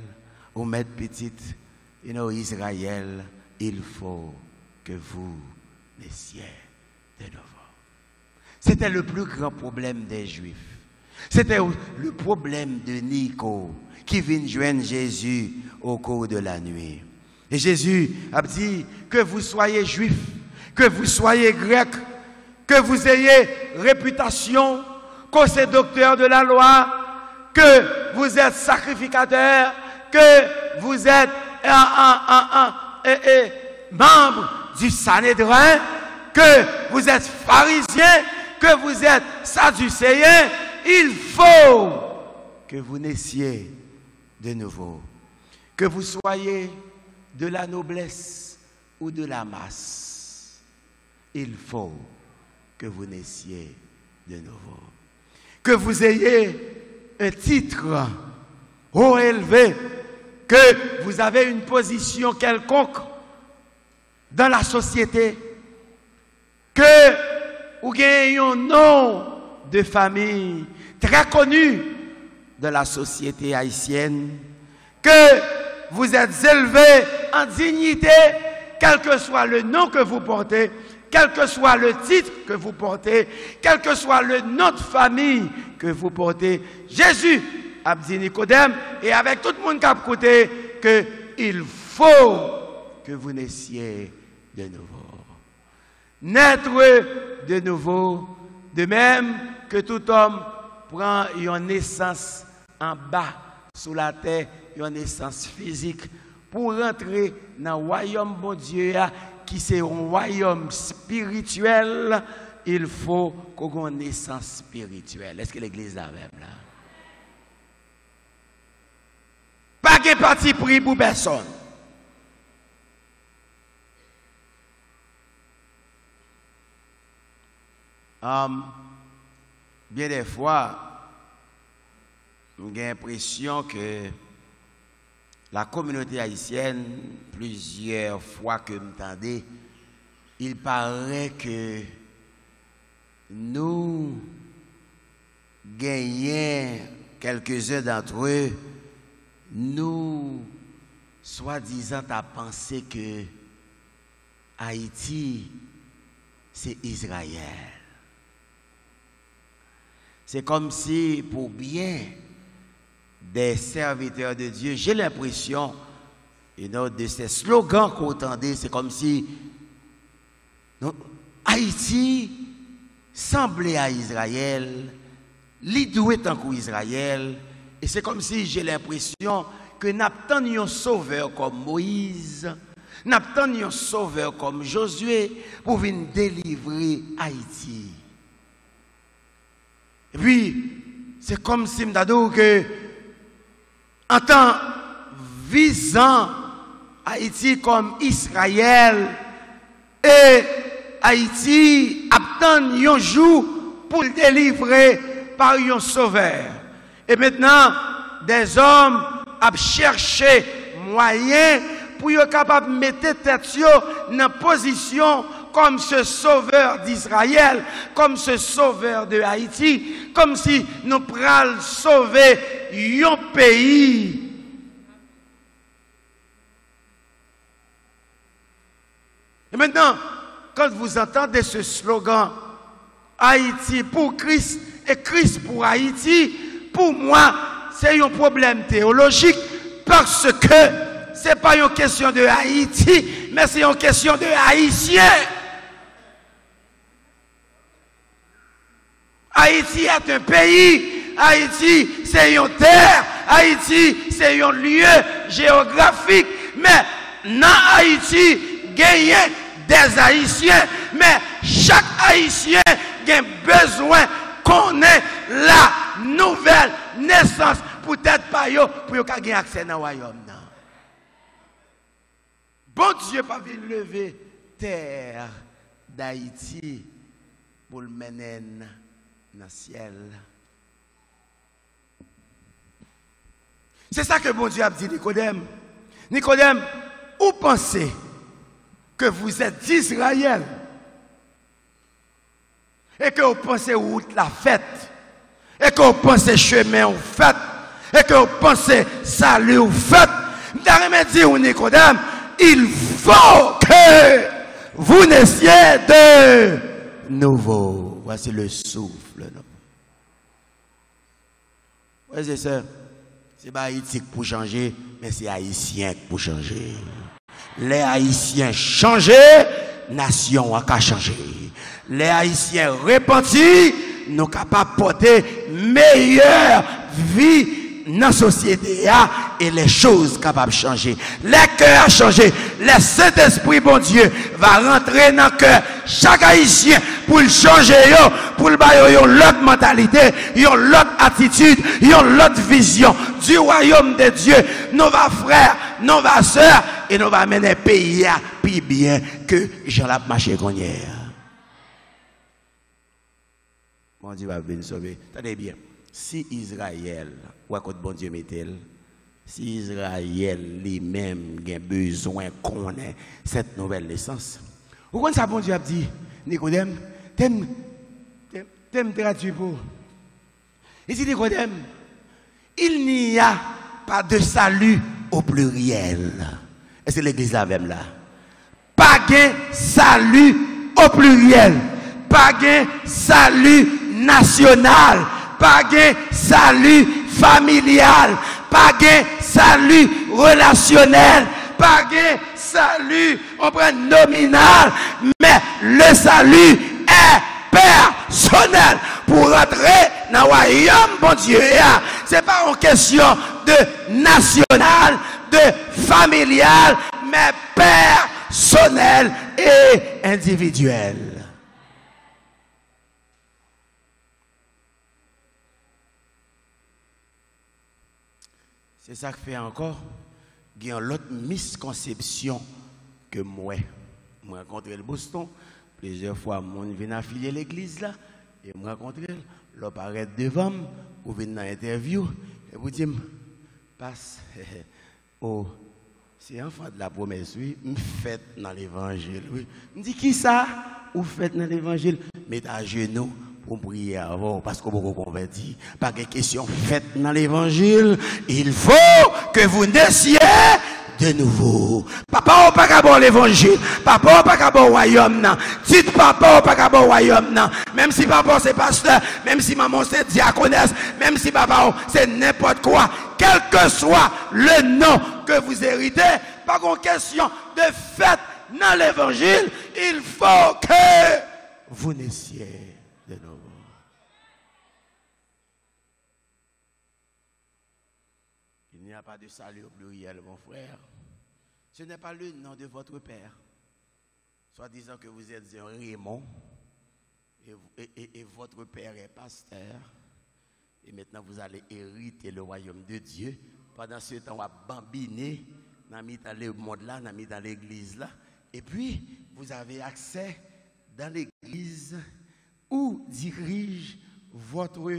on met petit Israël. Il faut que vous naissiez de nouveau. C'était le plus grand problème des Juifs. C'était le problème de Nico qui vient joindre Jésus au cours de la nuit. Et Jésus a dit que vous soyez juifs, que vous soyez grecs, que vous ayez réputation, que c'est docteur de la loi, que vous êtes sacrificateur, que vous êtes membre du Sanhédrin, que vous êtes pharisien, que vous êtes sadducéen, il faut que vous naissiez de nouveau. Que vous soyez de la noblesse ou de la masse, il faut que vous naissiez de nouveau. Que vous ayez un titre haut élevé, que vous avez une position quelconque dans la société, que vous ayez un nom de famille très connu de la société haïtienne, que vous êtes élevé en dignité, quel que soit le nom que vous portez, quel que soit le titre que vous portez, quel que soit le nom de famille que vous portez. Jésus a dit Nicodème, et avec tout le monde qui a écouté, qu'il faut que vous naissiez de nouveau. Naître de nouveau, de même que tout homme prend une naissance en bas, sous la terre, une naissance physique, pour rentrer dans le royaume bon Dieu, qui c'est un royaume spirituel, il faut qu'on ait une naissance spirituelle. Est-ce que l'église là même là? Pas de parti pris pour personne. Bien des fois, j'ai l'impression que la communauté haïtienne, plusieurs fois que m'entendez, il paraît que nous gagnons quelques-uns d'entre eux, nous, soi-disant, à penser que Haïti, c'est Israël. C'est comme si, pour bien des serviteurs de Dieu, j'ai l'impression, de ces slogans qu'on entendait, c'est comme si Haïti semblait à Israël, l'idoué tant qu'Israël, et c'est comme si j'ai l'impression que nous attendons un sauveur comme Moïse, nous attendons un sauveur comme Josué pour venir délivrer Haïti. Et puis, c'est comme si nous que en tant visant Haïti comme Israël, et Haïti attend un jour pour le délivrer par un sauveur. Et maintenant, des hommes ont cherché moyen pour être capable de mettre tête dans position comme ce sauveur d'Israël, comme ce sauveur de Haïti, comme si nous pourrions sauver un pays. Et maintenant, quand vous entendez ce slogan, Haïti pour Christ et Christ pour Haïti, pour moi, c'est un problème théologique parce que ce n'est pas une question de Haïti, mais c'est une question de Haïtien. Haïti est un pays, Haïti c'est une terre, Haïti c'est un lieu géographique, mais dans Haïti, il y a des Haïtiens, mais chaque Haïtien a besoin qu'on ait la nouvelle naissance, peut-être pas yo, pour yo gagner accès dans le royaume. Bon Dieu pas venir lever terre d'Haïti pour le mener dans le ciel. C'est ça que bon Dieu a dit Nicodème. Nicodème, où pensez que vous êtes d'Israël et que vous pensez route la fête et que vous pensez chemin ou fête et que vous pensez salut ou fête, je dire Nicodème, il faut que vous naissiez de nouveau. Voici le souffle. Oui, c'est ça. C'est pas Haïti pour changer, mais c'est Haïtien pour changer. Les Haïtiens changent, nation a qu'à changer. Les Haïtiens repentis, nous capables de porter meilleure vie dans la société et les choses capables de changer. Les cœurs changent. Le Saint-Esprit, bon Dieu, va rentrer dans le cœur chaque Haïtien pour le changer, pour le bailler l'autre mentalité, l'autre attitude, l'autre vision du royaume de Dieu. Nos frères, nos sœurs, et nous va mener le pays à plus bien que Jean l'a marché qu'on y est. Mon Dieu va venir sauver. Tenez bien. Si Israël, ou à côté bon Dieu met-elle, si Israël lui-même a besoin qu'on ait cette nouvelle naissance, vous comprenez ça, bon Dieu a dit, Nicodème, t'aimes traduire pour. Il dit Nicodème, il n'y a pas de salut au pluriel. Est-ce que l'église là même là? Pas de salut au pluriel. Pas de salut national. Pas de salut familial. Pas de salut relationnel. Pas de salut, on prend nominal. Mais le salut est personnel. Pour rentrer dans le royaume, bon Dieu, ce n'est pas une question de national, de familial, mais personnel et individuel. C'est ça que fait encore, il y a l'autre misconception que moi. Je rencontré le Boston, plusieurs fois, je viens affilier l'église là, et je rencontré, je paraît devant, ou vient dans l'interview, et vous dites, passe, oh, c'est enfant de la promesse, oui, me faites dans l'évangile, oui. Je dis, qui ça, ou faites dans l'évangile? Mettez à genoux pour prier avant, parce que vous convertis. Pas de question faites dans l'évangile, il faut que vous naissiez de nouveau. Papa, ou pas qu'à bon l'évangile. Papa, ou pas qu'à bon royaume, non. Dites papa, ou pas qu'à bon royaume, non. Même si papa c'est pasteur, même si maman c'est diaconesse, même si papa c'est n'importe quoi, quel que soit le nom que vous héritez, pas de question de fête dans l'évangile, il faut que vous naissiez de nouveau. Il n'y a pas de salut au pluriel, mon frère. Ce n'est pas le nom de votre père. Soit disant que vous êtes un Raymond et votre père est pasteur. Et maintenant vous allez hériter le royaume de Dieu. Pendant ce temps, on va bambiner dans le monde là, dans l'église là. Et puis, vous avez accès dans l'église où dirige votre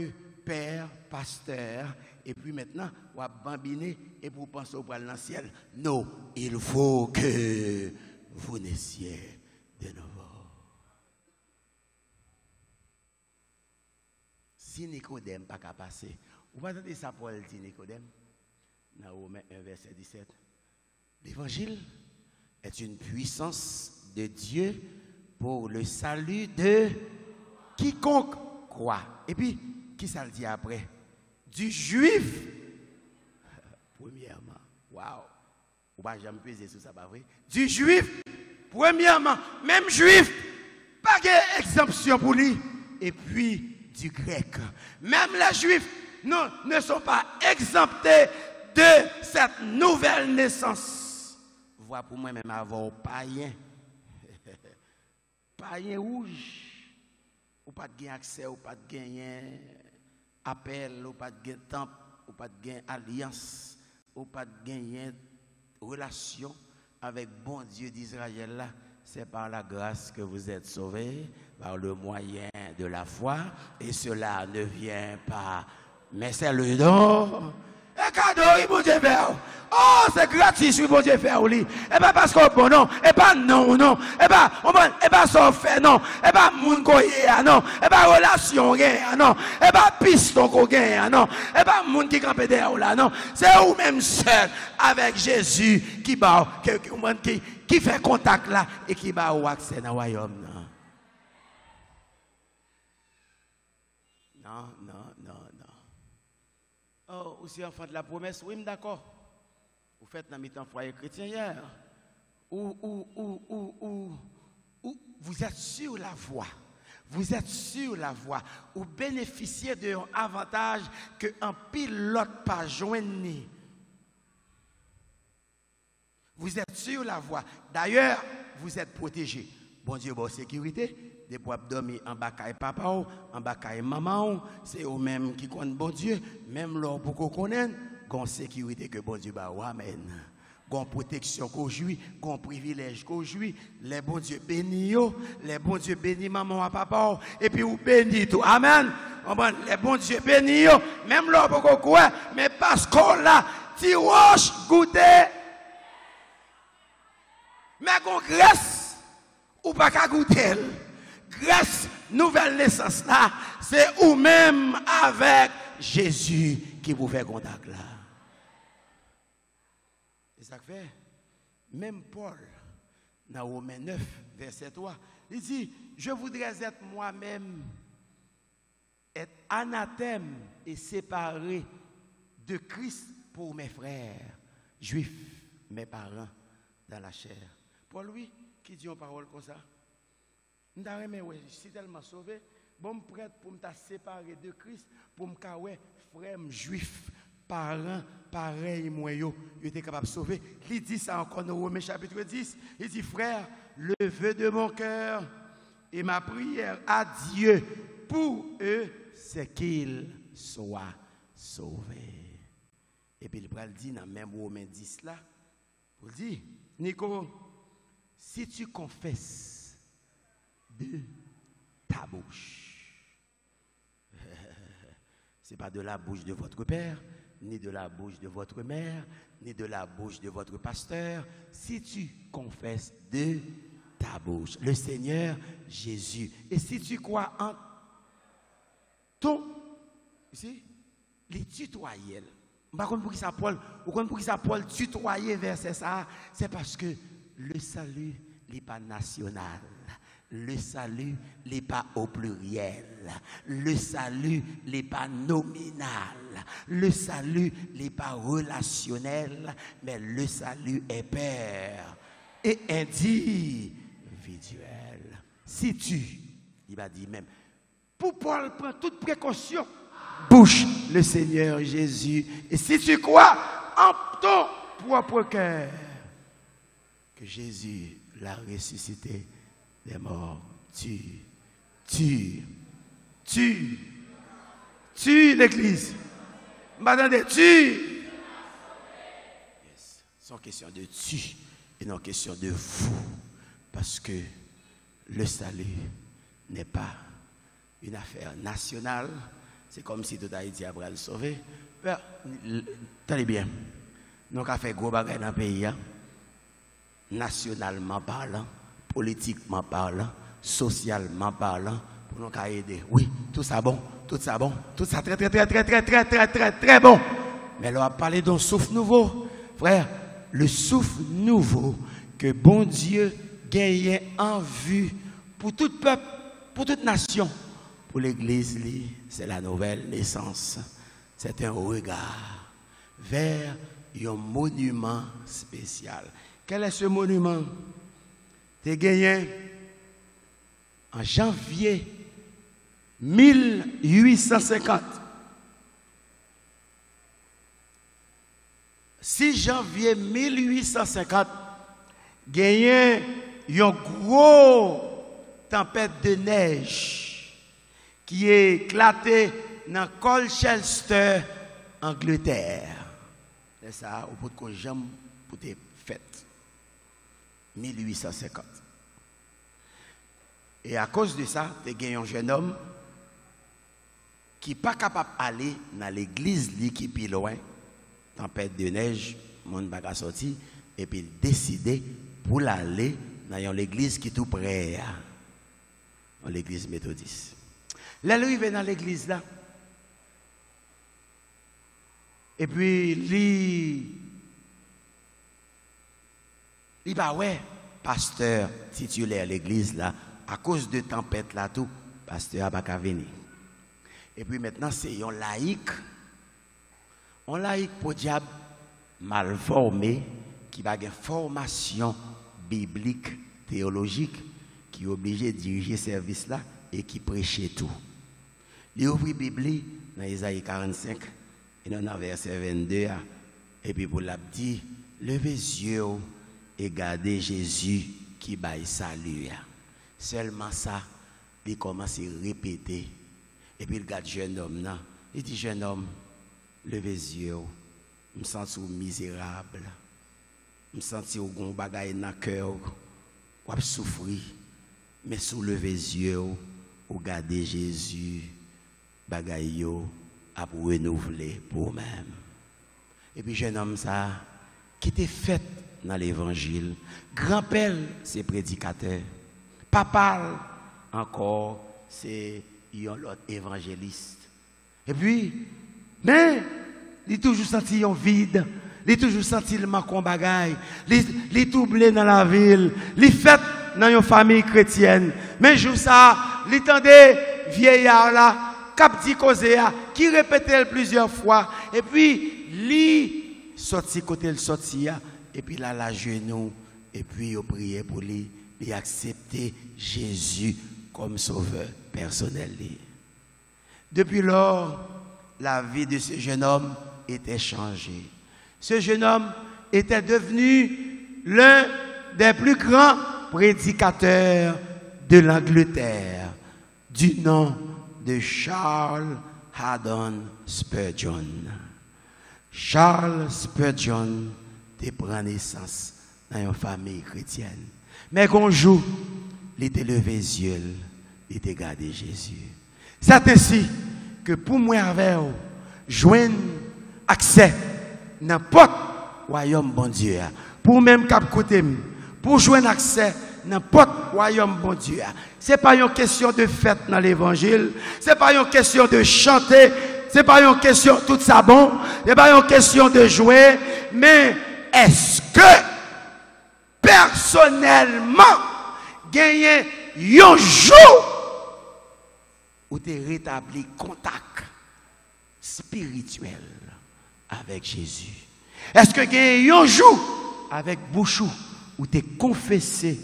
père, pasteur. Et puis maintenant, on va bambiner et pour penser au bras dans le ciel. Non, il faut que vous naissiez de nouveau. Si Nicodème n'a pas qu'à passer, vous entendez ça Paul dit Nicodème, dans Romains 1, verset 17. L'évangile est une puissance de Dieu pour le salut de quiconque croit. Et puis, qui ça le dit après? Du juif, premièrement. Waouh! On va jamais peser sur ça, pas vrai? Du juif, premièrement. Même juif, pas d'exemption pour lui. Et puis, du grec. Même les juifs ne sont pas exemptés de cette nouvelle naissance. Vois pour moi-même avoir païen. Païen rouge. Ou pas de gain accès, ou pas de gain appel, ou pas de gain temple, ou pas de gain alliance, ou pas de gain relation avec bon Dieu d'Israël là. C'est par la grâce que vous êtes sauvés, par le moyen de la foi, et cela ne vient pas, mais c'est le don. Et cadeau, il bon Dieu fait. Oh, c'est gratis, il bon Dieu fait. Et pas parce qu'on bon non, et pas non, non, et pas son fait, non, et pas moun koye, non, et pas relation, non, et pas piston qu'on gagne, non, et pas moun qui campe derrière là, non. C'est vous-même seul avec Jésus qui fait contact là et qui va au accès dans le royaume. Non, non, non, non. Oh, aussi enfant de la promesse, oui, d'accord. Vous faites dans mi-temps foyer chrétien hier. Ou vous êtes sur la voie. Vous êtes sur la voie. Ou bénéficiez d'un avantage que un pilote pas joindre. Vous êtes sur la voie. D'ailleurs, vous êtes protégé. Bon Dieu, bonne sécurité. Des pour dormir en bas de papa ou en bas de maman, c'est eux-mêmes qui connaissent bon Dieu. Même leur pour qu'on connaisse, gon sécurité que bon Dieu ba amen. Gon protection qu'on jouit, gon privilège qu'on jouit. Les bon Dieu bénis yo, les bon Dieu bénis maman et papa et puis ou bénis tout. Amen. Les bon Dieu bénis yo, même leur pour qu'on quoi, mais parce qu'on là, ti roche goûter. Mais qu'on grâce ou pas qu'à goûter. Grâce, nouvelle naissance là, c'est ou même avec Jésus qui vous fait contact là. Et ça fait, même Paul, dans Romains 9, verset 3, il dit, je voudrais être moi-même, être anathème et séparé de Christ pour mes frères, juifs, mes parents dans la chair. Paul, lui, qui dit une parole comme ça? Je suis tellement sauvé, bon, prête pour me séparer de Christ, pour me faire frère juif, parents, pareil, moi, je suis capable de sauver. Il dit ça encore dans Romains chapitre 10. Il dit, frère, le vœu de mon cœur et ma prière à Dieu pour eux, c'est qu'ils soient sauvés. Et puis il va le dire dans même Romains 10 là, pour dire, Nico, si tu confesses de ta bouche. Ce n'est pas de la bouche de votre père, ni de la bouche de votre mère, ni de la bouche de votre pasteur. Si tu confesses de ta bouche le Seigneur Jésus, et si tu crois en ton, ici, les tutoyels. Par contre, pour qui ça Paul tutoyer verset ça, c'est parce que le salut n'est pas national. Le salut n'est pas au pluriel. Le salut n'est pas nominal. Le salut n'est pas relationnel. Mais le salut est père et individuel. Si tu, il va dire même, pour Paul prend toute précaution, bouche le Seigneur Jésus. Et si tu crois en ton propre cœur que Jésus l'a ressuscité des morts, tue l'église. M'attendez, tue. Yes. C'est question de tu et non question de vous. Parce que le salut n'est pas une affaire nationale. C'est comme si tout Haïti a le sauver. Tenez bien, nous avons fait gros bagages dans le pays, nationalement parlant, politiquement parlant, socialement parlant, pour nous aider. Oui, tout ça bon, tout ça bon, tout ça très bon. Mais là, on va parler d'un souffle nouveau. Frère, le souffle nouveau que bon Dieu gagne en vue pour tout peuple, pour toute nation. Pour l'Église, c'est la nouvelle naissance. C'est un regard vers un monument spécial. Quel est ce monument? Tu gagné en janvier 1850. 6 janvier 1850, gagné une grosse tempête de neige qui est éclatée dans Colchester, Angleterre. C'est ça, au bout de qu'on jambe pour des fêtes. 1850. Et à cause de ça, tu as gagné un jeune homme qui n'est pas capable d'aller dans l'église qui est plus loin. Tempête de neige, mon baga sorti, et puis il décidé pour aller dans l'église qui est tout près, dans l'église méthodiste. Là, il va dans l'église là. Et puis, il va, ouais, pasteur titulaire l'église là, à cause de tempête là, tout, pasteur n'a pas venir. Et puis maintenant, c'est un laïc On laïc pour diable mal formé, qui va avoir une formation biblique, théologique, qui est obligé de diriger ce service là et qui prêche tout. Il ouvre la Bible dans Isaïe 45 et dans le verset 22 et puis pour l'a dit, levez les yeux et gardez Jésus qui baille salut. Seulement ça, il commence à répéter et puis il regarde jeune homme là, il dit jeune homme, levez les yeux, je me sens misérable, je me sens au gon bagaille dans le cœur, ou souffrir, mais soulevez les yeux, ou gardez Jésus, bagaille yo, à renouveler pour même. Et puis jeune homme ça, qui était fait dans l'évangile, grand-père c'est prédicateur, papa encore c'est un autre évangéliste. Et puis, mais il a toujours senti un vide, il a toujours senti le manque de bagaille, il est troublé dans la ville, il est fait dans une famille chrétienne. Mais jour ça, il entendait vieillard là, cap dit causer qui répétait plusieurs fois et puis lui sorti côté le sorti et puis là la genou et puis il priait pour lui, il accepter Jésus comme sauveur personnel. Depuis lors, la vie de ce jeune homme était changée. Ce jeune homme était devenu l'un des plus grands prédicateurs de l'Angleterre, du nom de Charles Haddon Spurgeon. Charles Spurgeon prend naissance dans une famille chrétienne. Mais quand jour, il était levé les yeux, il était gardé Jésus. C'est ainsi que pour moi avec vous, joindre accès n'importe royaume bon Dieu, pour même cap côté, pour joindre accès n'importe royaume bon Dieu. Ce n'est pas une question de fête dans l'évangile, ce n'est pas une question de chanter, ce n'est pas une question tout ça bon, ce n'est pas une question de jouer, mais est-ce que personnellement gagner un jour où tu rétabli contact spirituel avec Jésus? Est-ce que gagner un jour avec Bouchou où tu confessé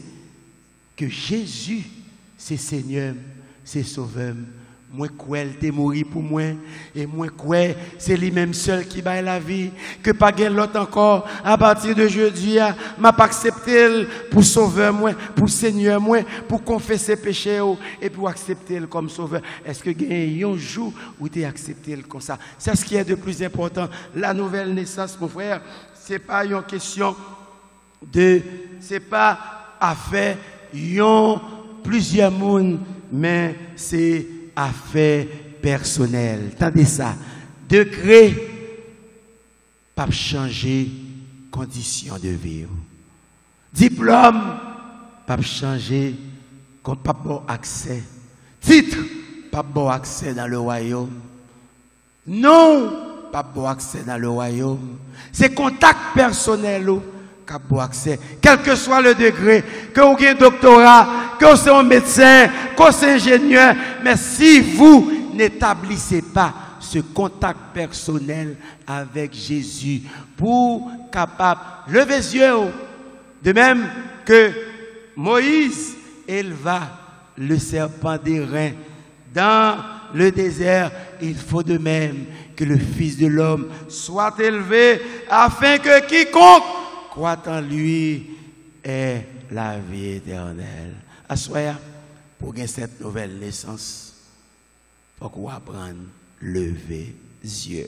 que Jésus c'est Seigneur, c'est Sauveur? Moi, quoi, t'es mort pour moi, et moi, quoi, c'est lui-même seul qui baille la vie, que pas l'autre encore, à partir de jeudi, m'a pas accepté pour Sauveur, moi, pour Seigneur, moi, pour confesser péché, et pour accepter comme Sauveur. Est-ce que il y a un jour où tu es accepté comme ça? C'est ce qui est de plus important. La nouvelle naissance, mon frère, c'est pas une question de, c'est pas affaire, yon plusieurs mondes, mais c'est affaire personnelle. Tendez ça. Degré, pas changer condition de vie. Diplôme, pas changer, pas bon accès. Titre, pas bon accès dans le royaume. Non, pas bon accès dans le royaume. C'est contact personnel qui a bon accès. Quel que soit le degré, que vous ayez un doctorat, que vous soyez un médecin, que vous soyez ingénieur, mais si vous n'établissez pas ce contact personnel avec Jésus pour capable lever les yeux, de même que Moïse éleva le serpent d'airain dans le désert, il faut de même que le Fils de l'homme soit élevé afin que quiconque croit en lui ait la vie éternelle. Assoya, pour gagner cette nouvelle naissance, il faut qu'on apprenne à lever les yeux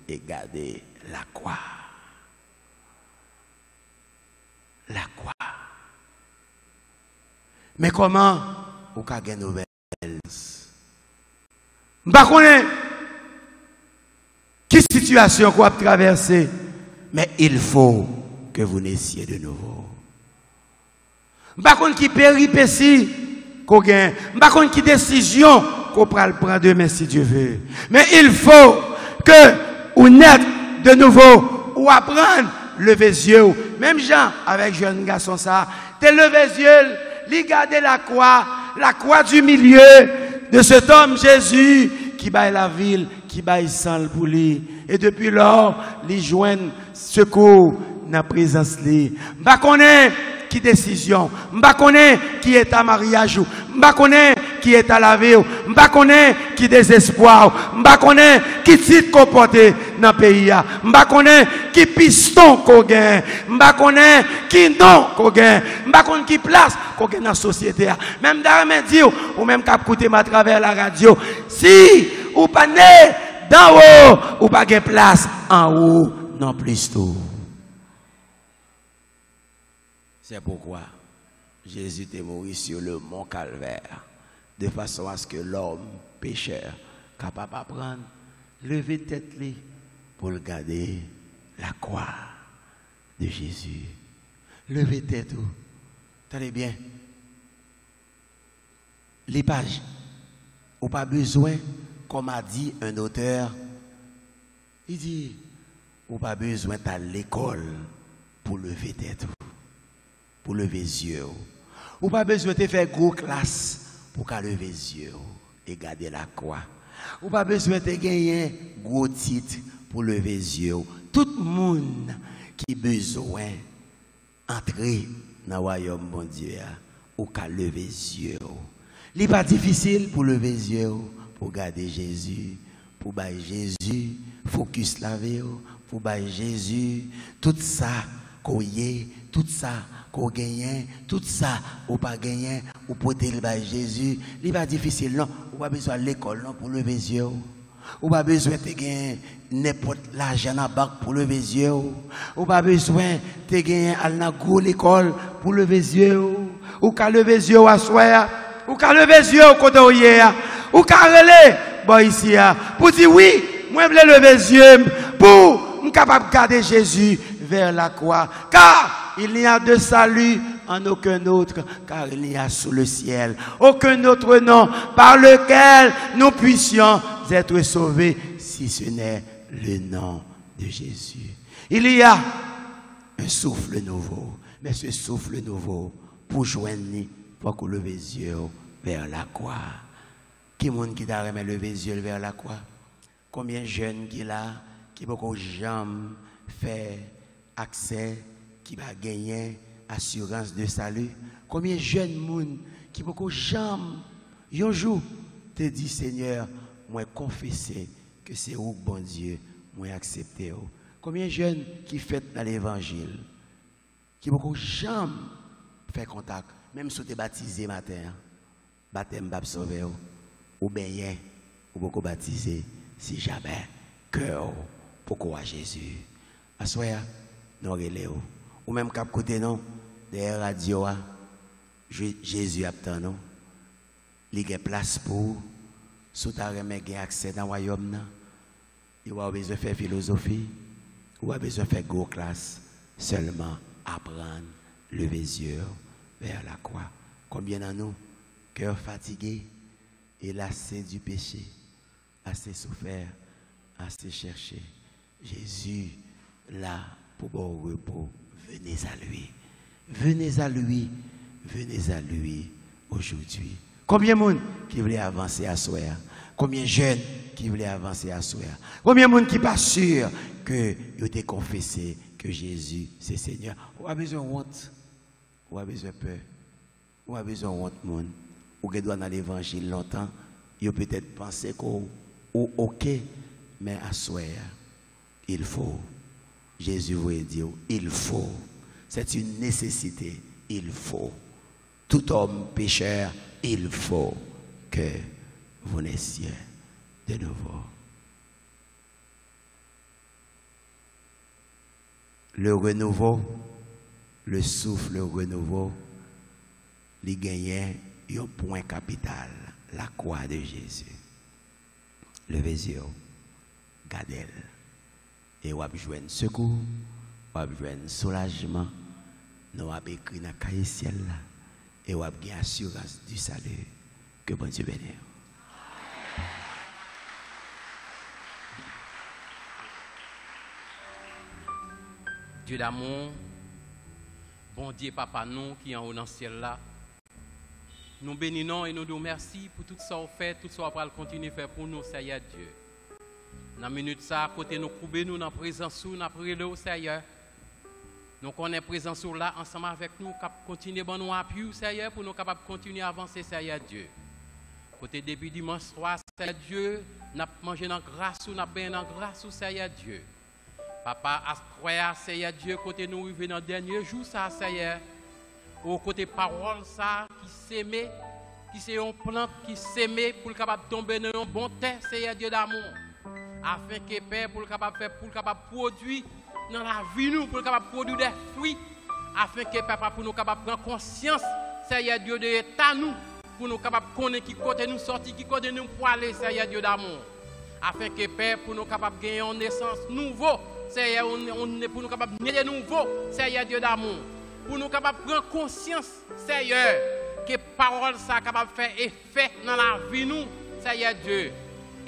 et garder la croix. La croix. Mais comment on peut gagner une nouvelle naissance? Je ne sais pas quelle situation qu'on a traversée, mais il faut que vous naissiez de nouveau. Je ne sais pas quelle péripétie qu'on gagne. Je ne sais pas quelle décision qu'on prend demain si Dieu veut. Mais il faut que vous naissez de nouveau ou apprendre lever les yeux. Même Jean, avec jeune garçon ça, te lever les yeux, lui garder la croix du milieu de cet homme Jésus qui baille la ville, qui baille sang pour lui. Et depuis lors, les joignent secours dans la présence. M'pa connaît qui décision, m'pa connaît qui est à mariage, m'pa connaît qui est à la vie, m'pa connaît qui désespoir, m'pa connaît qui titre comporté dans le pays, m'pa connaît qui piston qu'on gagne, m'pa connaît qui non qu'on gagne, m'pa connaît qui place qu'on gagne dans la société. Même d'arrêt dire ou même cap écouter à travers la radio, si ou pas né d'en haut ou pas gagne place en haut non plus tout. C'est pourquoi Jésus est mort sur le mont Calvaire, de façon à ce que l'homme pécheur, capable d'apprendre, lever tête pour regarder la croix de Jésus. Lever tête. Tenez bien. Les pages. Ou pas besoin, comme a dit un auteur, il dit, ou pas besoin d'aller à l'école pour lever tête. Pour lever les yeux. Ou pas besoin de faire gros classe pour lever les yeux et garder la croix. Ou pas besoin de gagner gros titre pour lever les yeux. Tout le monde qui a besoin d'entrer dans le royaume bon Dieu ou qu'à lever les yeux. Il n'est pas difficile pour lever les yeux, pour garder Jésus, pour bailler Jésus, focus la vie, pour bailler Jésus, tout ça qu'on y est, tout ça qu'on gagne, tout ça ou pas gagner, ou porter le bail Jésus, il n'est pas difficile non, ou pas besoin de l'école non pour lever les yeux, ou pas besoin de gagner n'importe l'argent dans la banque pour lever les yeux, ou pas besoin de gagner à l'école pour lever les yeux, ou qu'à lever les yeux à soi, ou qu'à lever les yeux au côté où hier, ou qu'à relayer bon ici pour dire oui, moi je veux lever les yeux pour être capable de garder Jésus vers la croix, car il n'y a de salut en aucun autre, car il n'y a sous le ciel aucun autre nom par lequel nous puissions être sauvés, si ce n'est le nom de Jésus. Il y a un souffle nouveau, mais ce souffle nouveau, pour joindre, pour qu'on leve les yeux vers la croix. Qui est-ce qui t'a remis lever les yeux vers la croix? Combien de jeunes qui là, qui beaucoup jamais fait accès, qui va gagner assurance de salut? Combien de jeunes monde qui beaucoup jamais un jour te dit Seigneur, moi confesser que c'est où bon Dieu, moi accepter. Combien de jeunes qui fêtent dans l'évangile, qui beaucoup jamais fait contact, même si tu es baptisé matin, baptême pas sauvé ou bien ou beaucoup baptisé, si jamais cœur pour croire Jésus. Assoya, nous relèvons. Ou même cap côté non, derrière radio, Jésus attend nous. Il y a place pour, si tu as accès dans le royaume, il va besoin de faire philosophie, il va besoin de faire gros classe, seulement apprendre, lever les yeux vers la croix. Combien de nous, cœur fatigué et lassé du péché, assez souffert, assez cherché. Jésus, là, pour bon repos, venez à lui. Venez à lui. Venez à lui aujourd'hui. Combien de monde qui voulait avancer à soi? Combien de jeunes qui voulaient avancer à soi? Combien de monde qui n'est pas sûr que vous avez confessé que Jésus, c'est Seigneur? Ou a besoin de honte? Ou a besoin de peur? Ou a besoin de honte, monde? Ou que doit dans l'évangile longtemps? Vous peut-être pensé qu'on ok, mais à soi, il faut. Jésus voulait dire, il faut. C'est une nécessité, il faut. Tout homme pécheur, il faut que vous naissiez de nouveau. Le renouveau, le souffle renouveau, il gagnait un point capital, la croix de Jésus. Levez les yeux, gardez-le. Et vous avez besoin de secours, vous avez besoin de soulagement. Nous avons écrit dans le cahier ciel là. Et vous avez assurance du salut. Que bon Dieu bénisse. Dieu d'amour, bon Dieu Papa nous qui est en haut dans le ciel là, nous bénissons et nous disons merci pour tout ça qu'on fait, tout ça qu'on va continuer à faire pour nous, Seigneur Dieu. Dans la minute ça, à côté nous couper nous dans la présence nous prier au Seigneur. Nous connaissons présence là ensemble avec nous, continuer à nous appuyer Seigneur pour nous capables continuer à avancer Seigneur Dieu. Côté depuis dimanche soir, Seigneur Dieu, nous avons mangé dans grâce, nous avons bien dans grâce Seigneur Dieu. Papa, à croire Seigneur Dieu, côté nous arrivons dans le dernier jour ça Seigneur. Au côté parole ça qui s'aimait, qui c'est une plante qui s'aimait pour capable tomber dans un bon terre Seigneur Dieu d'amour. Afin que Père pour capable faire pour capable produire dans la vie nous pour capable produire des fruits afin que Papa pour nous capable prendre conscience Seigneur Dieu de l'état nous pour nous capable connaître qui côté nous sortir qui côté nous pour aller Seigneur Dieu d'amour afin que Père pour nous capable gagner une naissance nouveau Seigneur on pour nous capable naître de nouveau Seigneur Dieu d'amour pour nous capable prendre conscience Seigneur que parole ça capable faire effet dans la vie nous Seigneur Dieu.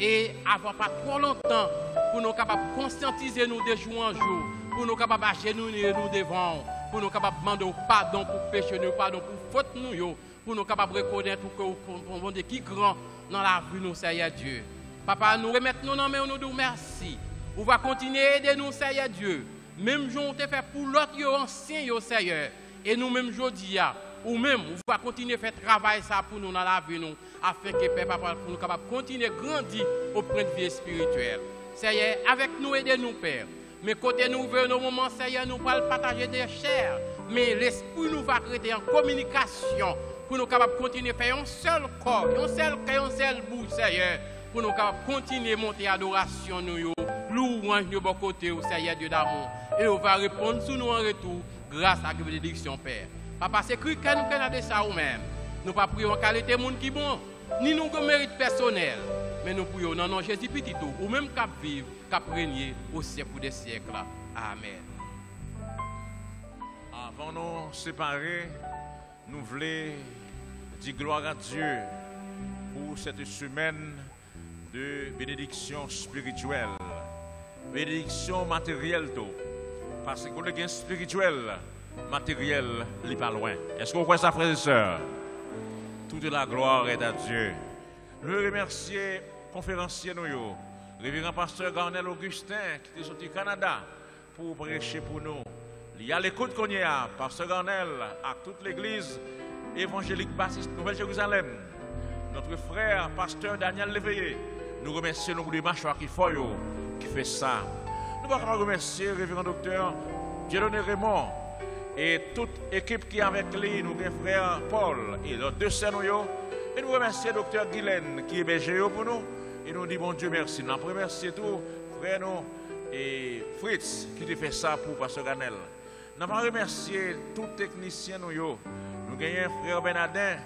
Et avant pas trop longtemps, pour nous capables de conscientiser nous de jour en jour, pour nous capables d'agenouiller nous devant, pour nous capables de demander pardon pour péché, nous pardon pour faute nous, pour nous capables de reconnaître que nous sommes qui grand dans la vie nous, Seigneur Dieu. Papa, nous remettons nos mains, nous disons merci. On va continuer à aider nous, Seigneur Dieu. Même jour, on te fait pour l'autre ancien, Seigneur. Et nous, même aujourd'hui, ou même, on va continuer à faire travail ça pour nous dans la vie, nous, afin que Père, Papa, pour nous capables de continuer à grandir au point de vie spirituel. Seigneur, avec nous, aidez-nous, Père. Mais côté nous, venons au moment, Seigneur, nous allons partager des chairs. Mais l'esprit nous va créer en communication pour nous capables de continuer à faire un seul corps, un seul cœur, un seul bouche, Seigneur, pour nous capables de continuer à monter l'adoration, nous, louange de bon côté, au Seigneur Dieu d'amour. Et on va répondre sur nous en retour grâce à la bénédiction, Père. Papa, c'est cru que nous prenons de ça ou même. Nous ne pas prions en qualité de monde qui bon, ni nous de mérite personnel. Mais nous prions dans nom Jésus petit tout, ou même cap vivre, cap régner au siècle des siècles. Amen. Avant de nous séparer, nous voulons dire gloire à Dieu pour cette semaine de bénédiction spirituelle. Bénédiction matérielle, parce que le gain spirituel, matériel, il n'est pas loin. Est-ce que vous croyez ça, frères et sœurs? Toute la gloire est à Dieu. Nous remercions conférencier nous, révérend pasteur Garnel Augustin, qui est sorti du Canada pour prêcher pour nous. Il y a l'écoute qu'on y a, pasteur Garnel, à toute l'église évangélique baptiste Nouvelle-Jérusalem. Notre frère, pasteur Daniel Léveillé, nous remercions nos démarches qui font, qui fait ça. Nous allons remercier le révérend docteur Dieudonné Raymond et toute équipe qui est avec lui, nous, frère Paul et leurs deux sœurs. Et nous remercions le docteur Guylaine qui est hébergé pour nous. Et nous disons bon Dieu merci. Nous remercions tout frère nous et Fritz qui a fait ça pour pasteur Ganel. Nous remercions tous les techniciens. Nous gagnons frère Bernardin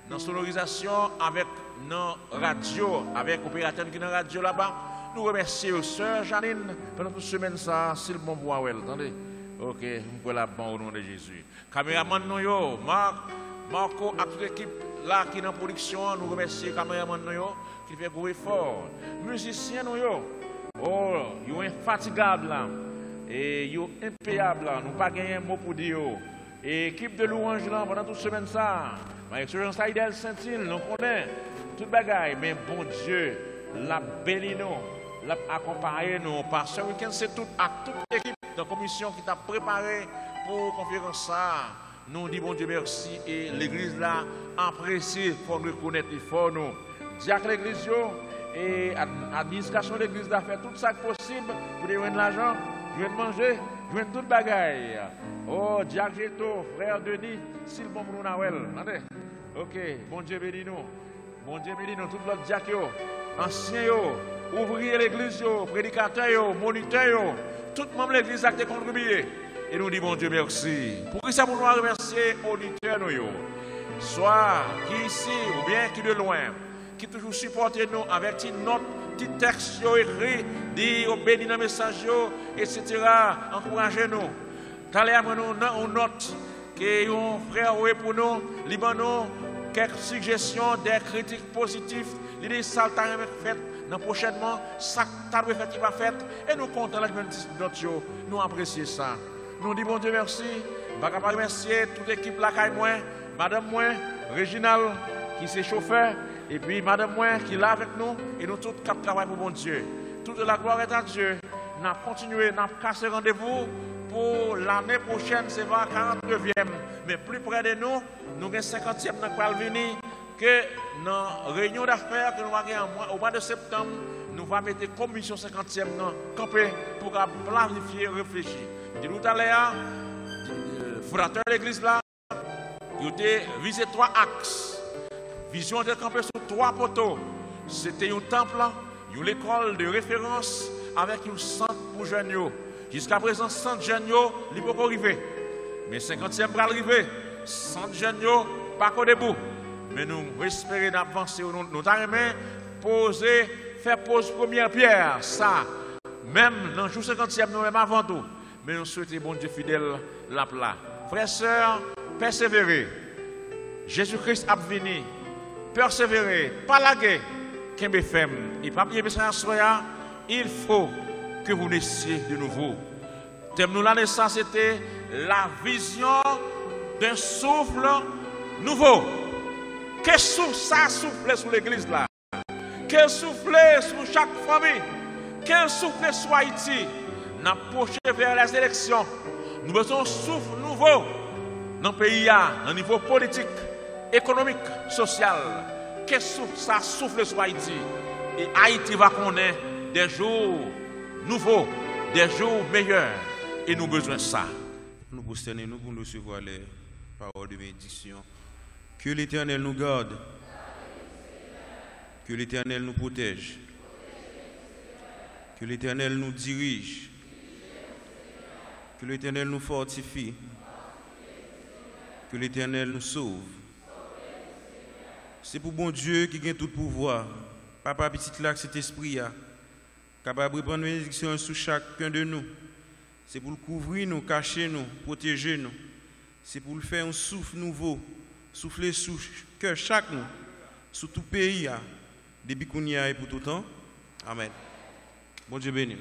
dans la sonorisation avec nos radios, avec l'opérateur qui est dans la radio là-bas. Nous remercions sœur Janine pendant toute semaine ça, c'est le bon bois. Attendez. Ok, nous pouvons la bonne au nom de Jésus. Caméraman nous, Marco, à toute l'équipe là qui est en production, nous remercions caméraman nous qui fait gros effort. Musiciens nous, oh, ils sont infatigables là, et ils sont impayables là, nous pas gagné un mot pour dire. Et équipe de louange là pendant toute semaine ça, ma expérience Saïdel Saint-Il, nous connaissons toute bagaille, mais bon Dieu, la béni nous, l'a accompagné nous. Par ce week-end, c'est tout à toute l'équipe de commission qui t'a préparé pour conférence ça. Nous disons bon Dieu merci et l'église là apprécie, il faut nous reconnaître, il faut nous dire que l'église et l'administration de l'église a fait tout ça possible pour donner de l'argent, jouer de manger, jouer de toute bagaille. Oh, Jacques Géto, frère Denis, s'il bon pour nous Nawel. Ok, bon Dieu bénis nous. Bon Dieu bénis nous, tout l'autre Jacques, anciens, ouvriers l'église, prédicateurs, moniteurs, tout le monde de l'église a été contribué. Et nous disons bon Dieu merci. Pour que ça, nous remercier auditeurs, soit qui ici ou bien qui de loin, qui toujours supportent nous avec notre petit texte écrit, dit béni dans le message, etc. Encouragez-nous. T'allez à nous une note que un frère ou pour nous, Libanon, quelques suggestions, des critiques positives, l'idée ça t'a fait. Dans prochainement, ça t'a fait qui va faire. Et nous comptons la notre nous apprécions ça. Nous disons bon Dieu merci. Je vais remercier toute l'équipe là, madame moi, Réginal qui est chauffeur, et puis madame moi qui est là avec nous, et nous tous qui travaillons pour bon Dieu. toute la gloire est à Dieu. Nous avons continué, nous avons cassé rendez-vous pour l'année prochaine, c'est 49e. Mais plus près de nous, nous avons 50e dans le venir que dans la réunion d'affaires que nous avons au mois de septembre, nous allons mettre commission 50e dans camper pour planifier et réfléchir. Je dis tout à l'heure, le fondateur de l'église là, il a visé 3 axes. Vision de camper sur 3 poteaux. C'était un temple, une école de référence avec un centre pour jeunes. Jusqu'à présent, 100 jeunes, il ne peut pas arriver. Mais 50e va arriver. 100 jeunes, pas qu'au debout. Mais nous espérons d'avancer. Nous avons posé, faire pose première pierre. Ça, même dans le jour 50e, nous même avant tout. Mais nous souhaitons, bon Dieu fidèle, la plat. Frères et sœurs, persévérer. Jésus-Christ a venu. Persévérer, pas laguer. Kembe femme. Et pas bien il faut que vous naissiez de nouveau. Thème nous la naissance, c'était la vision d'un souffle nouveau. Quel souffle ça souffle sur l'église là? Quel souffle sur chaque famille? Quel souffle sur Haïti? Nous approchons vers les élections. Nous besoin d'un souffle nouveau dans le pays, au niveau politique, économique, social. Quel souffle ça souffle sur Haïti? Et Haïti va connaître des jours nouveaux, des jours meilleurs. Et nous avons besoin de ça. Nous prosternons nous pour nous recevoir les paroles de bénédiction. Que l'Éternel nous garde. Que l'Éternel nous protège. Que l'Éternel nous dirige. Que l'Éternel nous fortifie. Que l'Éternel nous sauve. C'est pour bon Dieu qui gagne tout pouvoir. Papa, petit lac, cet esprit, capable de prendre une bénédiction sur chacun de nous. C'est pour le couvrir, nous, cacher nous, protéger nous. C'est pour le faire un souffle nouveau, souffler sur cœur chaque nous, sur tout pays, depuis qu'on y a et pour tout le temps. Amen. Bon Dieu béni.